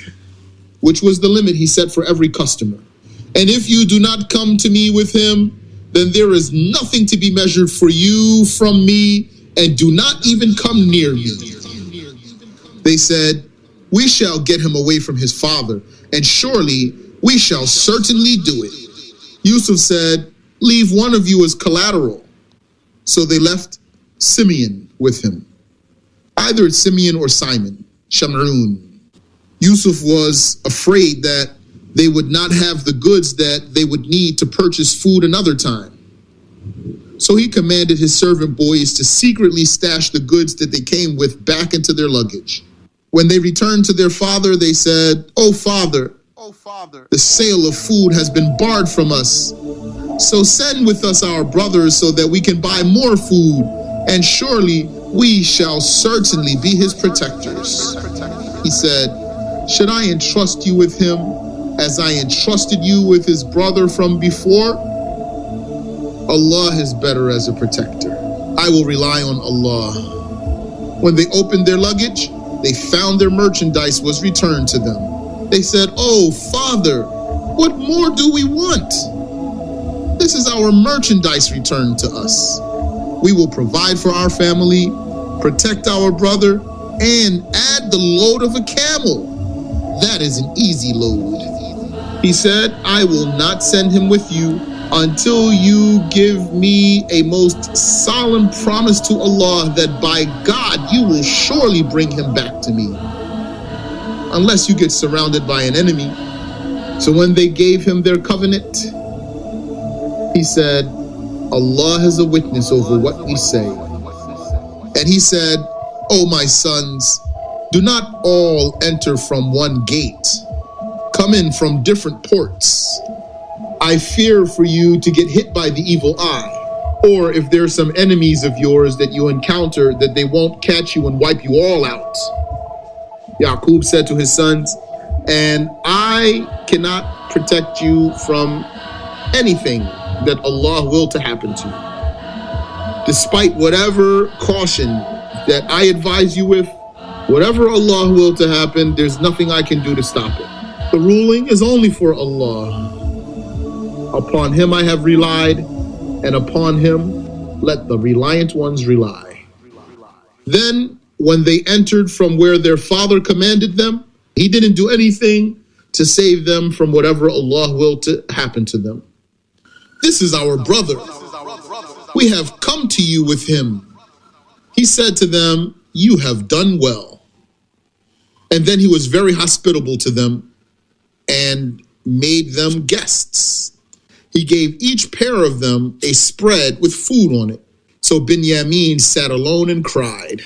which was the limit he set for every customer. And if you do not come to me with him, then there is nothing to be measured for you from me, and do not even come near me. They said, we shall get him away from his father, and surely we shall certainly do it. Yusuf said, leave one of you as collateral. So they left Simeon with him. Either it's Simeon or Simon, Shamrun. Yusuf was afraid that they would not have the goods that they would need to purchase food another time. So he commanded his servant boys to secretly stash the goods that they came with back into their luggage. When they returned to their father, they said, "Oh, Father, the sale of food has been barred from us. So send with us our brothers so that we can buy more food, and surely we shall certainly be his protectors." He said, "Should I entrust you with him as I entrusted you with his brother from before? Allah is better as a protector. I will rely on Allah." When they opened their luggage, they found their merchandise was returned to them. They said, "Oh, Father, what more do we want? This is our merchandise returned to us. We will provide for our family, protect our brother, and add the load of a camel. That is an easy load." He said, "I will not send him with you until you give me a most solemn promise to Allah that by God you will surely bring him back to me, unless you get surrounded by an enemy." So when they gave him their covenant, he said, "Allah is a witness over what we say." And he said, "O my sons, do not all enter from one gate. Come in from different ports. I fear for you to get hit by the evil eye, or if there are some enemies of yours that you encounter, that they won't catch you and wipe you all out." Yaqub said to his sons, "And I cannot protect you from anything that Allah will to happen to you. Despite whatever caution that I advise you with, whatever Allah will to happen, there's nothing I can do to stop it. The ruling is only for Allah. Upon him I have relied, and upon him let the reliant ones rely. Then, when they entered from where their father commanded them, he didn't do anything to save them from whatever Allah willed to happen to them. This is our brother. We have come to you with him. He said to them, you have done well. And then he was very hospitable to them and made them guests. He gave each pair of them a spread with food on it. So Binyamin sat alone and cried.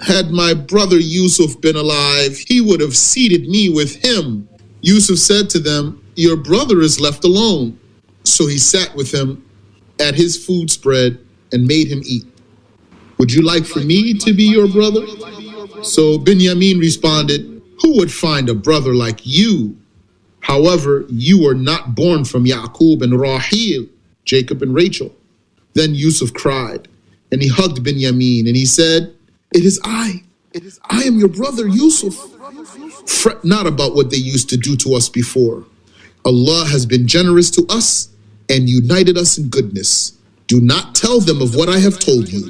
Had my brother Yusuf been alive, he would have seated me with him. Yusuf said to them, your brother is left alone. So he sat with him at his food spread and made him eat. Would you like for me to be your brother? So Binyamin responded, who would find a brother like you? However, you were not born from Yaqub and Rahil, Jacob and Rachel. Then Yusuf cried, and he hugged Binyamin, and he said, it is I. I am your brother Yusuf. Fret not about what they used to do to us before. Allah has been generous to us and united us in goodness. Do not tell them of what I have told you.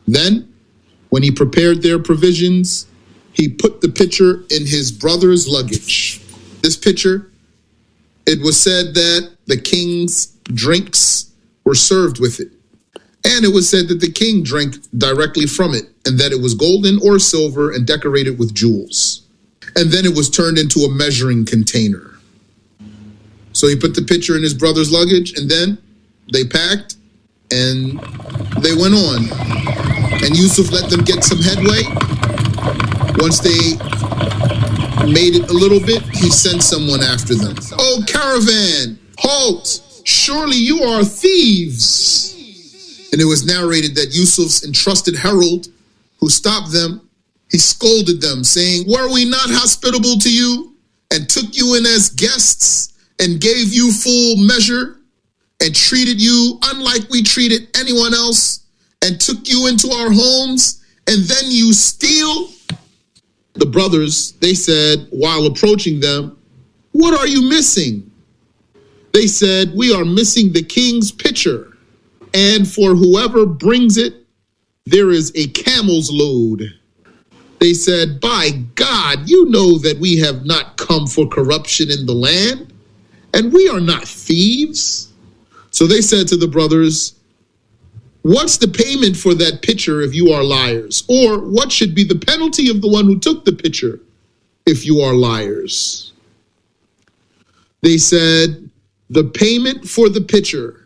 Then, when he prepared their provisions, he put the pitcher in his brother's luggage. This pitcher, it was said that the king's drinks were served with it. And it was said that the king drank directly from it, and that it was golden or silver and decorated with jewels. And then it was turned into a measuring container. So he put the pitcher in his brother's luggage, and then they packed, and they went on. And Yusuf let them get some headway. Once they made it a little bit, he sent someone after them. Oh, caravan, halt! Surely you are thieves! And it was narrated that Yusuf's entrusted herald, who stopped them, he scolded them, saying, were we not hospitable to you, and took you in as guests, and gave you full measure, and treated you unlike we treated anyone else, and took you into our homes, and then you steal? The brothers, they said, while approaching them, what are you missing? They said, we are missing the king's pitcher, and for whoever brings it, there is a camel's load. They said, by God, you know that we have not come for corruption in the land, and we are not thieves. So they said to the brothers, what's the payment for that pitcher if you are liars? Or what should be the penalty of the one who took the pitcher if you are liars? They said, the payment for the pitcher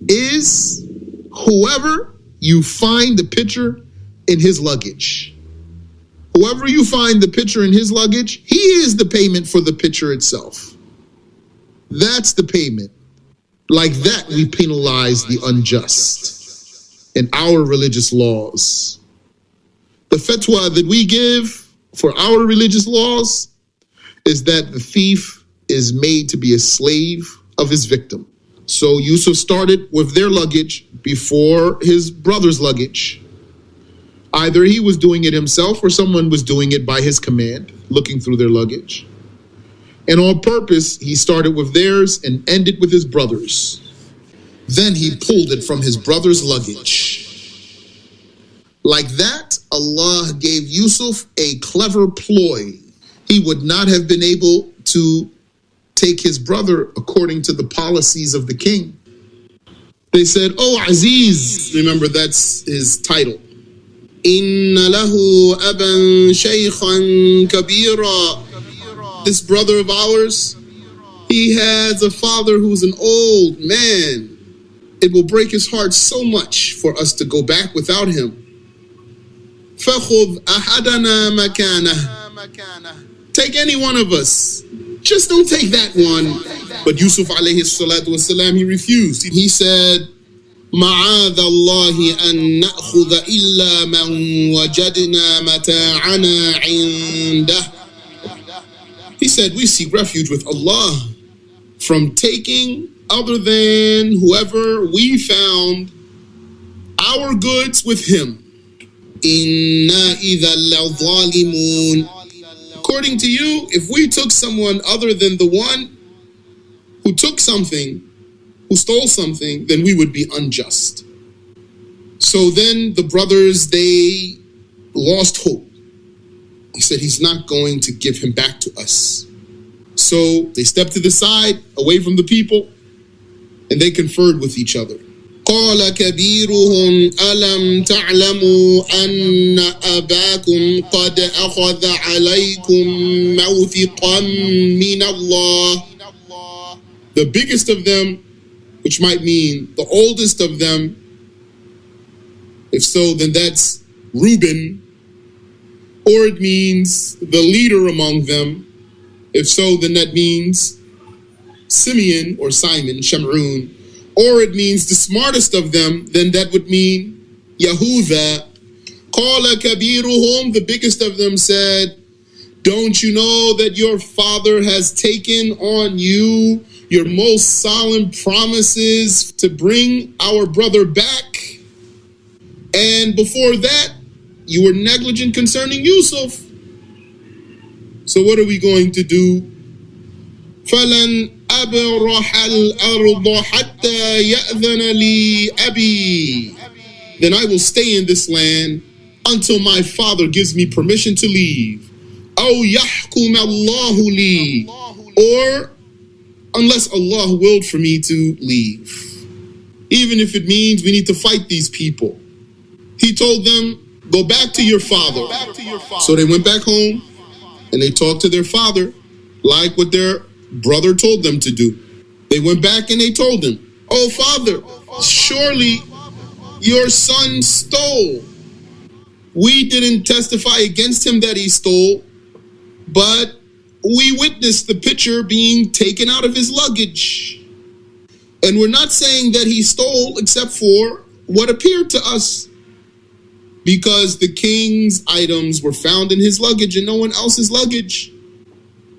is whoever you find the pitcher in his luggage. Whoever you find the pitcher in his luggage, he is the payment for the pitcher itself. That's the payment. Like that, we penalize the unjust in our religious laws. The fatwa that we give for our religious laws is that the thief is made to be a slave of his victim. So Yusuf started with their luggage before his brother's luggage. Either he was doing it himself or someone was doing it by his command, looking through their luggage. And on purpose, he started with theirs and ended with his brother's. Then he pulled it from his brother's luggage. Like that, Allah gave Yusuf a clever ploy. He would not have been able to take his brother according to the policies of the king. They said, oh, Aziz, remember that's his title. Inna lahu aban shaykhan kabira. This brother of ours, he has a father who's an old man. It will break his heart so much for us to go back without him. فَخُذْ أَحَدَنَا مَكَانَهُ. Take any one of us. Just don't take that one. But Yusuf alayhi salatu wasalam, he refused. He said, مَعَاذَ اللَّهِ أَن نَأْخُذَ إِلَّا مَنْ وَجَدْنَا مَتَاعَنَا عِنْدَهُ. He said, we seek refuge with Allah from taking other than whoever we found our goods with him. Inna idha la'zalimun. According to you, if we took someone other than the one who took something, who stole something, then we would be unjust. So then the brothers, they lost hope. He said, he's not going to give him back to us. So they stepped to the side, away from the people, and they conferred with each other. قال كبيرهم ألم تعلموا أن أباكم قد أخذ عليكم موثقا من الله. The biggest of them, which might mean the oldest of them, if so, then that's Reuben, or it means the leader among them. If so, then that means Simeon or Simon, Shamrun. Or it means the smartest of them, then that would mean Yahuda. Qala kabiruhum, the biggest of them said, don't you know that your father has taken on you your most solemn promises to bring our brother back? And before that, you were negligent concerning Yusuf. So what are we going to do? فَلَنْ أَبْرَحَ الْأَرْضَ حَتَّى يَأْذَنَ لِي أَبِي. Then I will stay in this land until my father gives me permission to leave. أَوْ يَحْكُمَ اللَّهُ لِي. Or unless Allah willed for me to leave. Even if it means we need to fight these people. He told them, go back to your father. So they went back home and they talked to their father like what their brother told them to do. They went back and they told him, oh father, surely your son stole. We didn't testify against him that he stole, but we witnessed the picture being taken out of his luggage. And we're not saying that he stole except for what appeared to us, because the king's items were found in his luggage and no one else's luggage.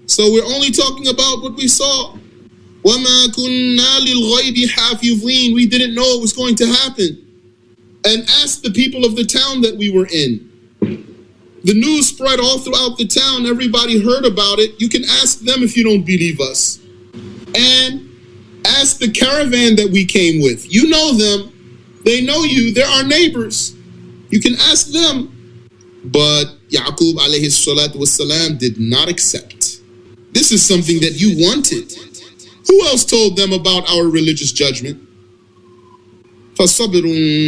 So we're only talking about what we saw. وَمَا كُنَّا لِلْغَيْبِ حَافِظِينَ. We didn't know it was going to happen. And ask the people of the town that we were in. The news spread all throughout the town. Everybody heard about it. You can ask them if you don't believe us. And ask the caravan that we came with. You know them. They know you. They're our neighbors. You can ask them. But Yaqub alayhi salatu wassalam did not accept. This is something that you wanted. Who else told them about our religious judgment? فَصَبْرٌ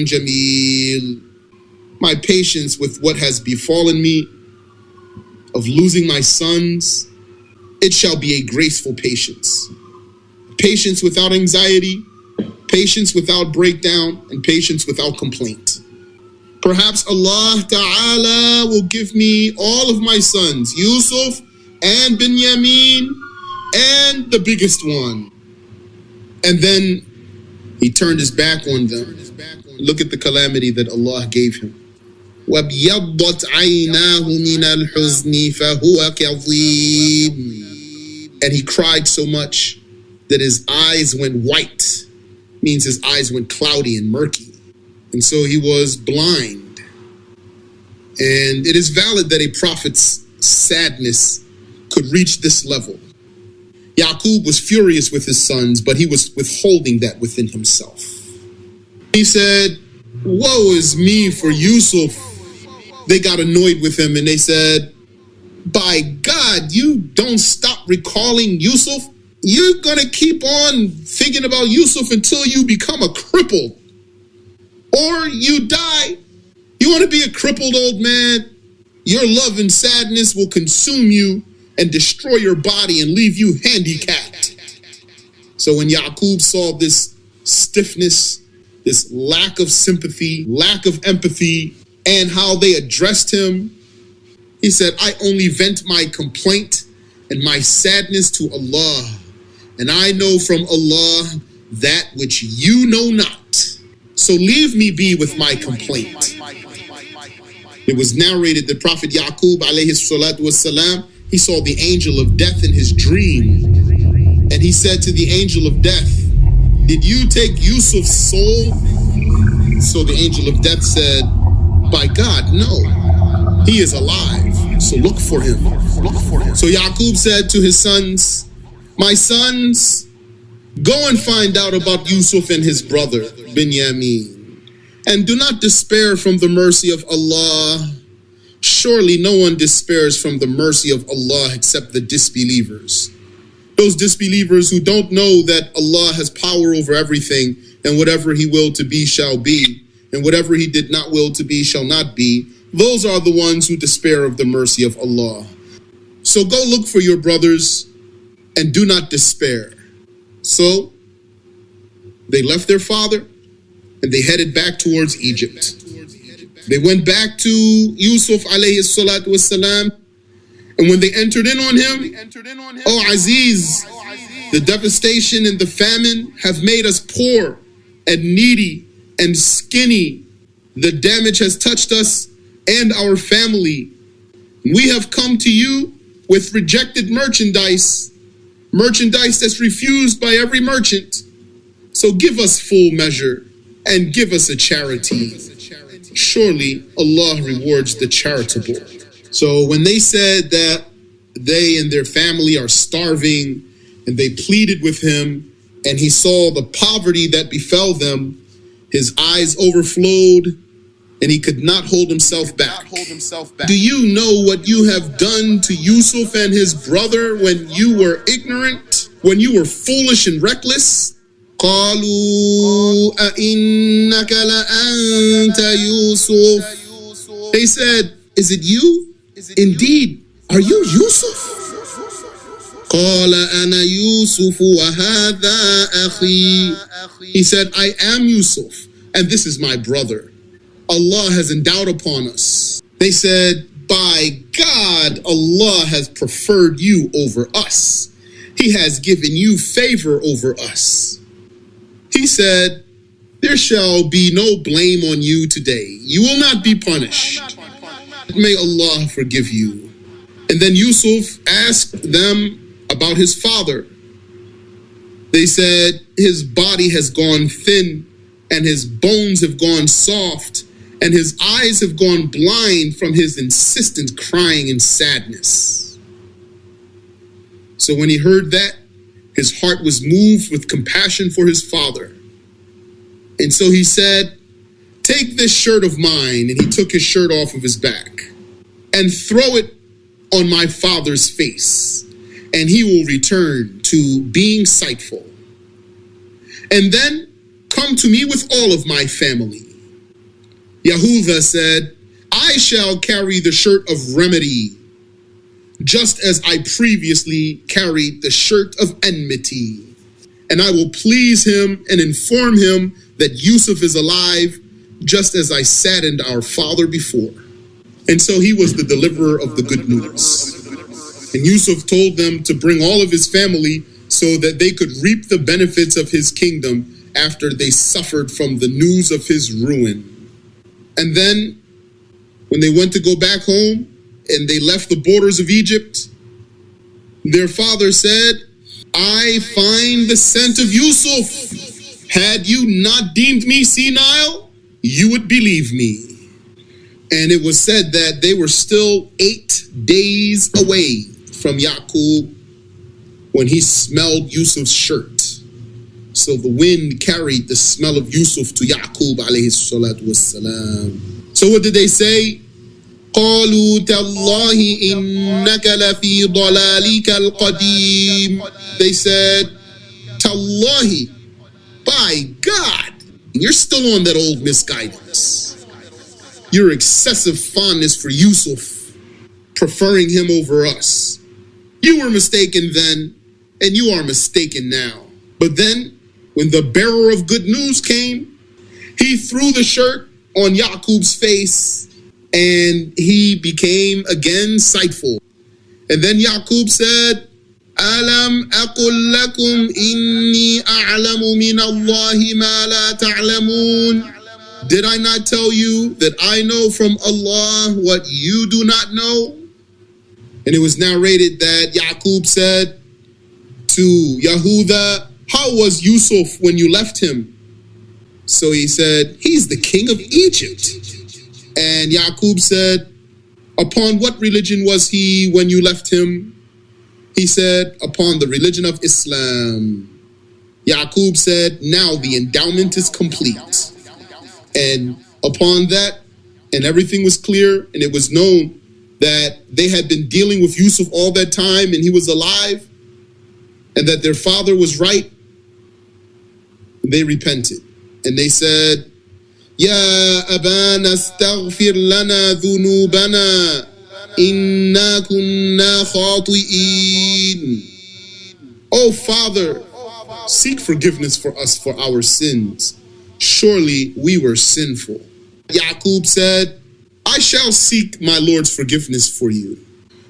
جَمِيلٌ. My patience with what has befallen me, of losing my sons, it shall be a graceful patience. Patience without anxiety, patience without breakdown, and patience without complaint. Perhaps Allah Ta'ala will give me all of my sons, Yusuf and Binyamin, and the biggest one. And then he turned his back on them. Look at the calamity that Allah gave him. وَابْيَضَّتْ عَيْنَاهُ مِنَ الْحُزْنِ فَهُوَ كَظِيمٌ. And he cried so much that his eyes went white, means his eyes went cloudy and murky. And so he was blind. And it is valid that a prophet's sadness could reach this level. Yaqub was furious with his sons, but he was withholding that within himself. He said, woe is me for Yusuf. They got annoyed with him and they said, by God, you don't stop recalling Yusuf. You're going to keep on thinking about Yusuf until you become a cripple or you die. You want to be a crippled old man? Your love and sadness will consume you and destroy your body and leave you handicapped. So when Yaqub saw this stiffness, this lack of sympathy, lack of empathy, and how they addressed him, he said, I only vent my complaint and my sadness to Allah, and I know from Allah that which you know not. So leave me be with my complaint. It was narrated that Prophet Yaqub alayhi salatu wassalam, he saw the angel of death in his dream. And he said to the angel of death, did you take Yusuf's soul? So the angel of death said, by God, no. He is alive. So look for him. Look for him. So Yaqub said to his sons, my sons, Go and find out about Yusuf and his brother, Binyamin. And do not despair from the mercy of Allah. Surely no one despairs from the mercy of Allah except the disbelievers. Those disbelievers who don't know that Allah has power over everything, and whatever He willed to be shall be, and whatever He did not will to be shall not be. Those are the ones who despair of the mercy of Allah. So go look for your brothers and do not despair. So they left their father and they headed back towards Egypt. They went back to Yusuf alayhi salatu wassalam, and when they entered in on him, "Oh Aziz, the devastation and the famine have made us poor and needy and skinny. The damage has touched us and our family. We have come to you with rejected merchandise that's refused by every merchant. So give us full measure and give us a charity. Surely Allah rewards the charitable." So when they said that they and their family are starving, and they pleaded with him, and he saw the poverty that befell them, his eyes overflowed, and he could not hold himself back. "Do you know what you have done to Yusuf and his brother when you were ignorant, when you were foolish and reckless?" قَالُوا أَإِنَّكَ لَأَنْتَ يُوسُفُ. They said, "Is it you? Indeed, are you Yusuf?" قَالَ أَنَا يُوسُفُ وَهَذَا أَخِي. He said, "I am Yusuf, and this is my brother. Allah has endowed upon us." They said, "By God, Allah has preferred you over us. He has given you favor over us." He said, "There shall be no blame on you today. You will not be punished. May Allah forgive you." And then Yusuf asked them about his father. They said, "His body has gone thin, and his bones have gone soft, and his eyes have gone blind from his insistent crying and sadness." So when he heard that, his heart was moved with compassion for his father. And so he said, "Take this shirt of mine," and he took his shirt off of his back, "and throw it on my father's face, and he will return to being sightful. And then come to me with all of my family." Yahuda said, "I shall carry the shirt of remedy, just as I previously carried the shirt of enmity. And I will please him and inform him that Yusuf is alive, just as I saddened our father before." And so he was the deliverer of the good news. And Yusuf told them to bring all of his family so that they could reap the benefits of his kingdom after they suffered from the news of his ruin. And then when they went to go back home and they left the borders of Egypt, their father said, "I find the scent of Yusuf. Had you not deemed me senile, you would believe me." And it was said that they were still 8 days away from Yaqub when he smelled Yusuf's shirt. So the wind carried the smell of Yusuf to Yaqub alayhi salatu wassalam. So what did they say? قَالُوا تَاللَّهِ إِنَّكَ لَفِي ضَلَالِكَ الْقَدِيمِ. They said, "Tallahi, by God, you're still on that old misguidance. Your excessive fondness for Yusuf, preferring him over us. You were mistaken then, and you are mistaken now." But then, when the bearer of good news came, he threw the shirt on Yaqub's face, and he became again sightful. And then Yaqub said, "Alam aqul lakum inni a'lamu min Allahi ma la ta'lamun." Did I not tell you that I know from Allah what you do not know? And it was narrated that Yaqub said to Yahuda, "How was Yusuf when you left him?" So he said, "He's the king of Egypt." And Yaqub said, "Upon what religion was he when you left him?" He said, "Upon the religion of Islam." And Yaqub said, "By God, you are still on that old misguidance. Your excessive fondness for Yusuf, preferring him over us. You were mistaken then, and you are mistaken now." But then, when the bearer of good news came, he threw the shirt on Yaqub's face, and he became again sightful. And then Yaqub said, "Alam aqul lakum inni a'lamu min Allahi ma la ta'lamun." Did I not tell you that I know from Allah what you do not know? And it was narrated that Yaqub said to Yahuda, "How was Yusuf when you left him?" So he said, "Upon what religion was he when you left him?" Yaqub said, now the endowment is complete. And upon that, and everything was clear, and it was known that they had been dealing with Yusuf all that time and he was alive, and that their father was right, they repented. And they said, Ya abana astaghfir lana dhunubana inna kunna khati'in. Oh Father, seek forgiveness for us for our sins. Surely we were sinful. Yaqub said, I shall seek my Lord's forgiveness for you.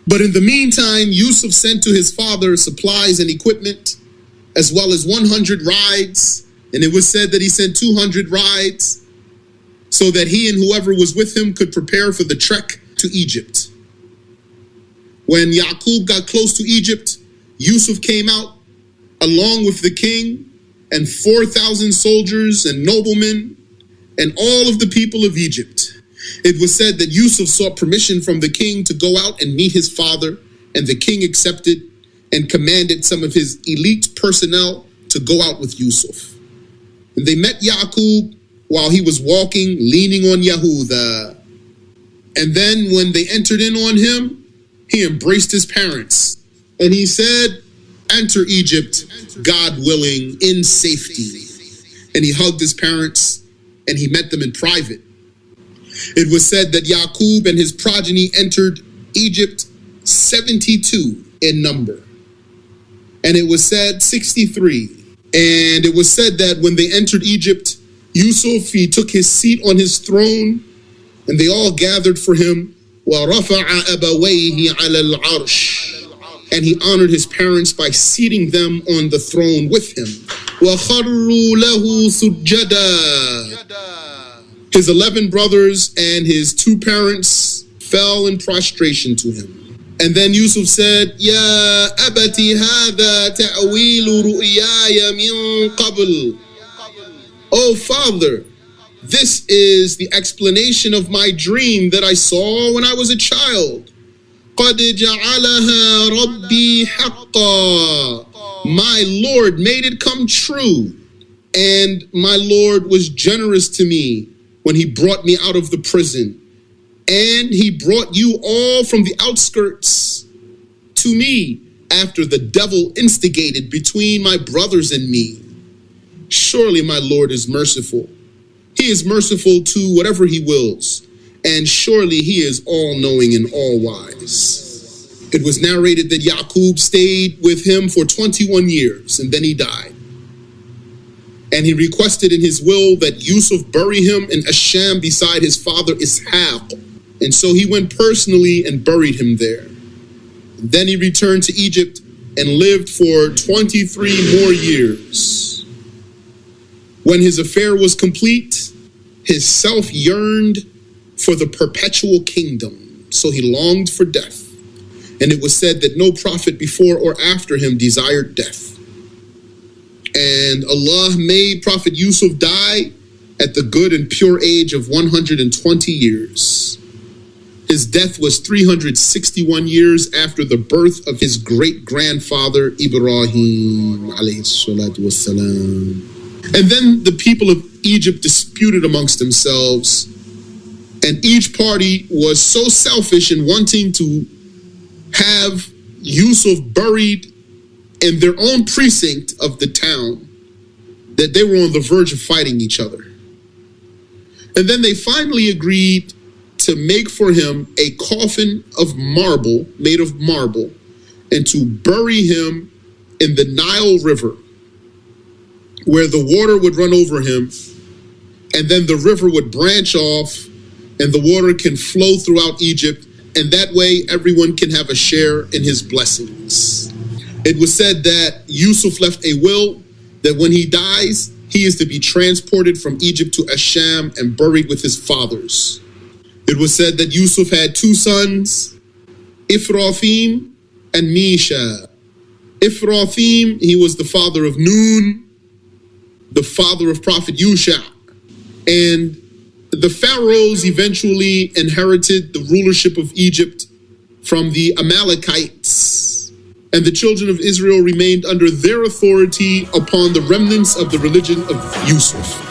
But in the meantime, Yusuf sent to his father supplies and equipment, as well as 100 rides. And it was said that he sent 200 rides so that he and whoever was with him could prepare for the trek to Egypt. When Yaqub got close to Egypt, Yusuf came out along with the king and 4,000 soldiers and noblemen and all of the people of Egypt. It was said that Yusuf sought permission from the king to go out and meet his father, and the king accepted and commanded some of his elite personnel to go out with Yusuf. And they met Yaqub while he was walking, leaning on Yahuda. And then when they entered in on him, he embraced his parents. And he said, enter Egypt, God willing, in safety. And he hugged his parents and he met them in private. It was said that Yaqub and his progeny entered Egypt 72 in number. And it was said 63. And it was said that when they entered Egypt, Yusuf, he took his seat on his throne, and they all gathered for him. وَرَفَعَ أَبَوَيْهِ عَلَى الْعَرْشِ. And he honored his parents by seating them on the throne with him. وَخَرُّوا لَهُ سُجَّدًا. His 11 brothers and his 2 parents fell in prostration to him. And then Yusuf said, Ya abati hadha ta'wilu ru'yaya min qabl. Oh Father, this is the explanation of my dream that I saw when I was a child. قَدْ جَعَلَهَا رَبِّي حَقًّا. My Lord made it come true. And my Lord was generous to me when he brought me out of the prison. And he brought you all from the outskirts to me after the devil instigated between my brothers and me. Surely my Lord is merciful. He is merciful to whatever he wills, and surely he is all-knowing and all-wise. It was narrated that Yaqub stayed with him for 21 years, and then he died. And he requested in his will that Yusuf bury him in Asham beside his father Ishaq. And so he went personally and buried him there. Then he returned to Egypt and lived for 23 more years. When his affair was complete, his self yearned for the perpetual kingdom, so he longed for death. And it was said that no prophet before or after him desired death. And Allah made Prophet Yusuf die at the good and pure age of 120 years. His death was 361 years after the birth of his great-grandfather Ibrahim alayhi salatu wassalam. And then the people of Egypt disputed amongst themselves, and each party was so selfish in wanting to have Yusuf buried in their own precinct of the town that they were on the verge of fighting each other. And then they finally agreed to make for him a coffin of marble, made of marble, and to bury him in the Nile River, where the water would run over him, and then the river would branch off, and the water can flow throughout Egypt, and that way everyone can have a share in his blessings. It was said that Yusuf left a will that when he dies, he is to be transported from Egypt to Asham and buried with his fathers. It was said that Yusuf had 2 sons, Ifrathim and Misha. Ifrathim, he was the father of Nun, the father of Prophet Yusha. And the pharaohs eventually inherited the rulership of Egypt from the Amalekites. And the children of Israel remained under their authority upon the remnants of the religion of Yusuf.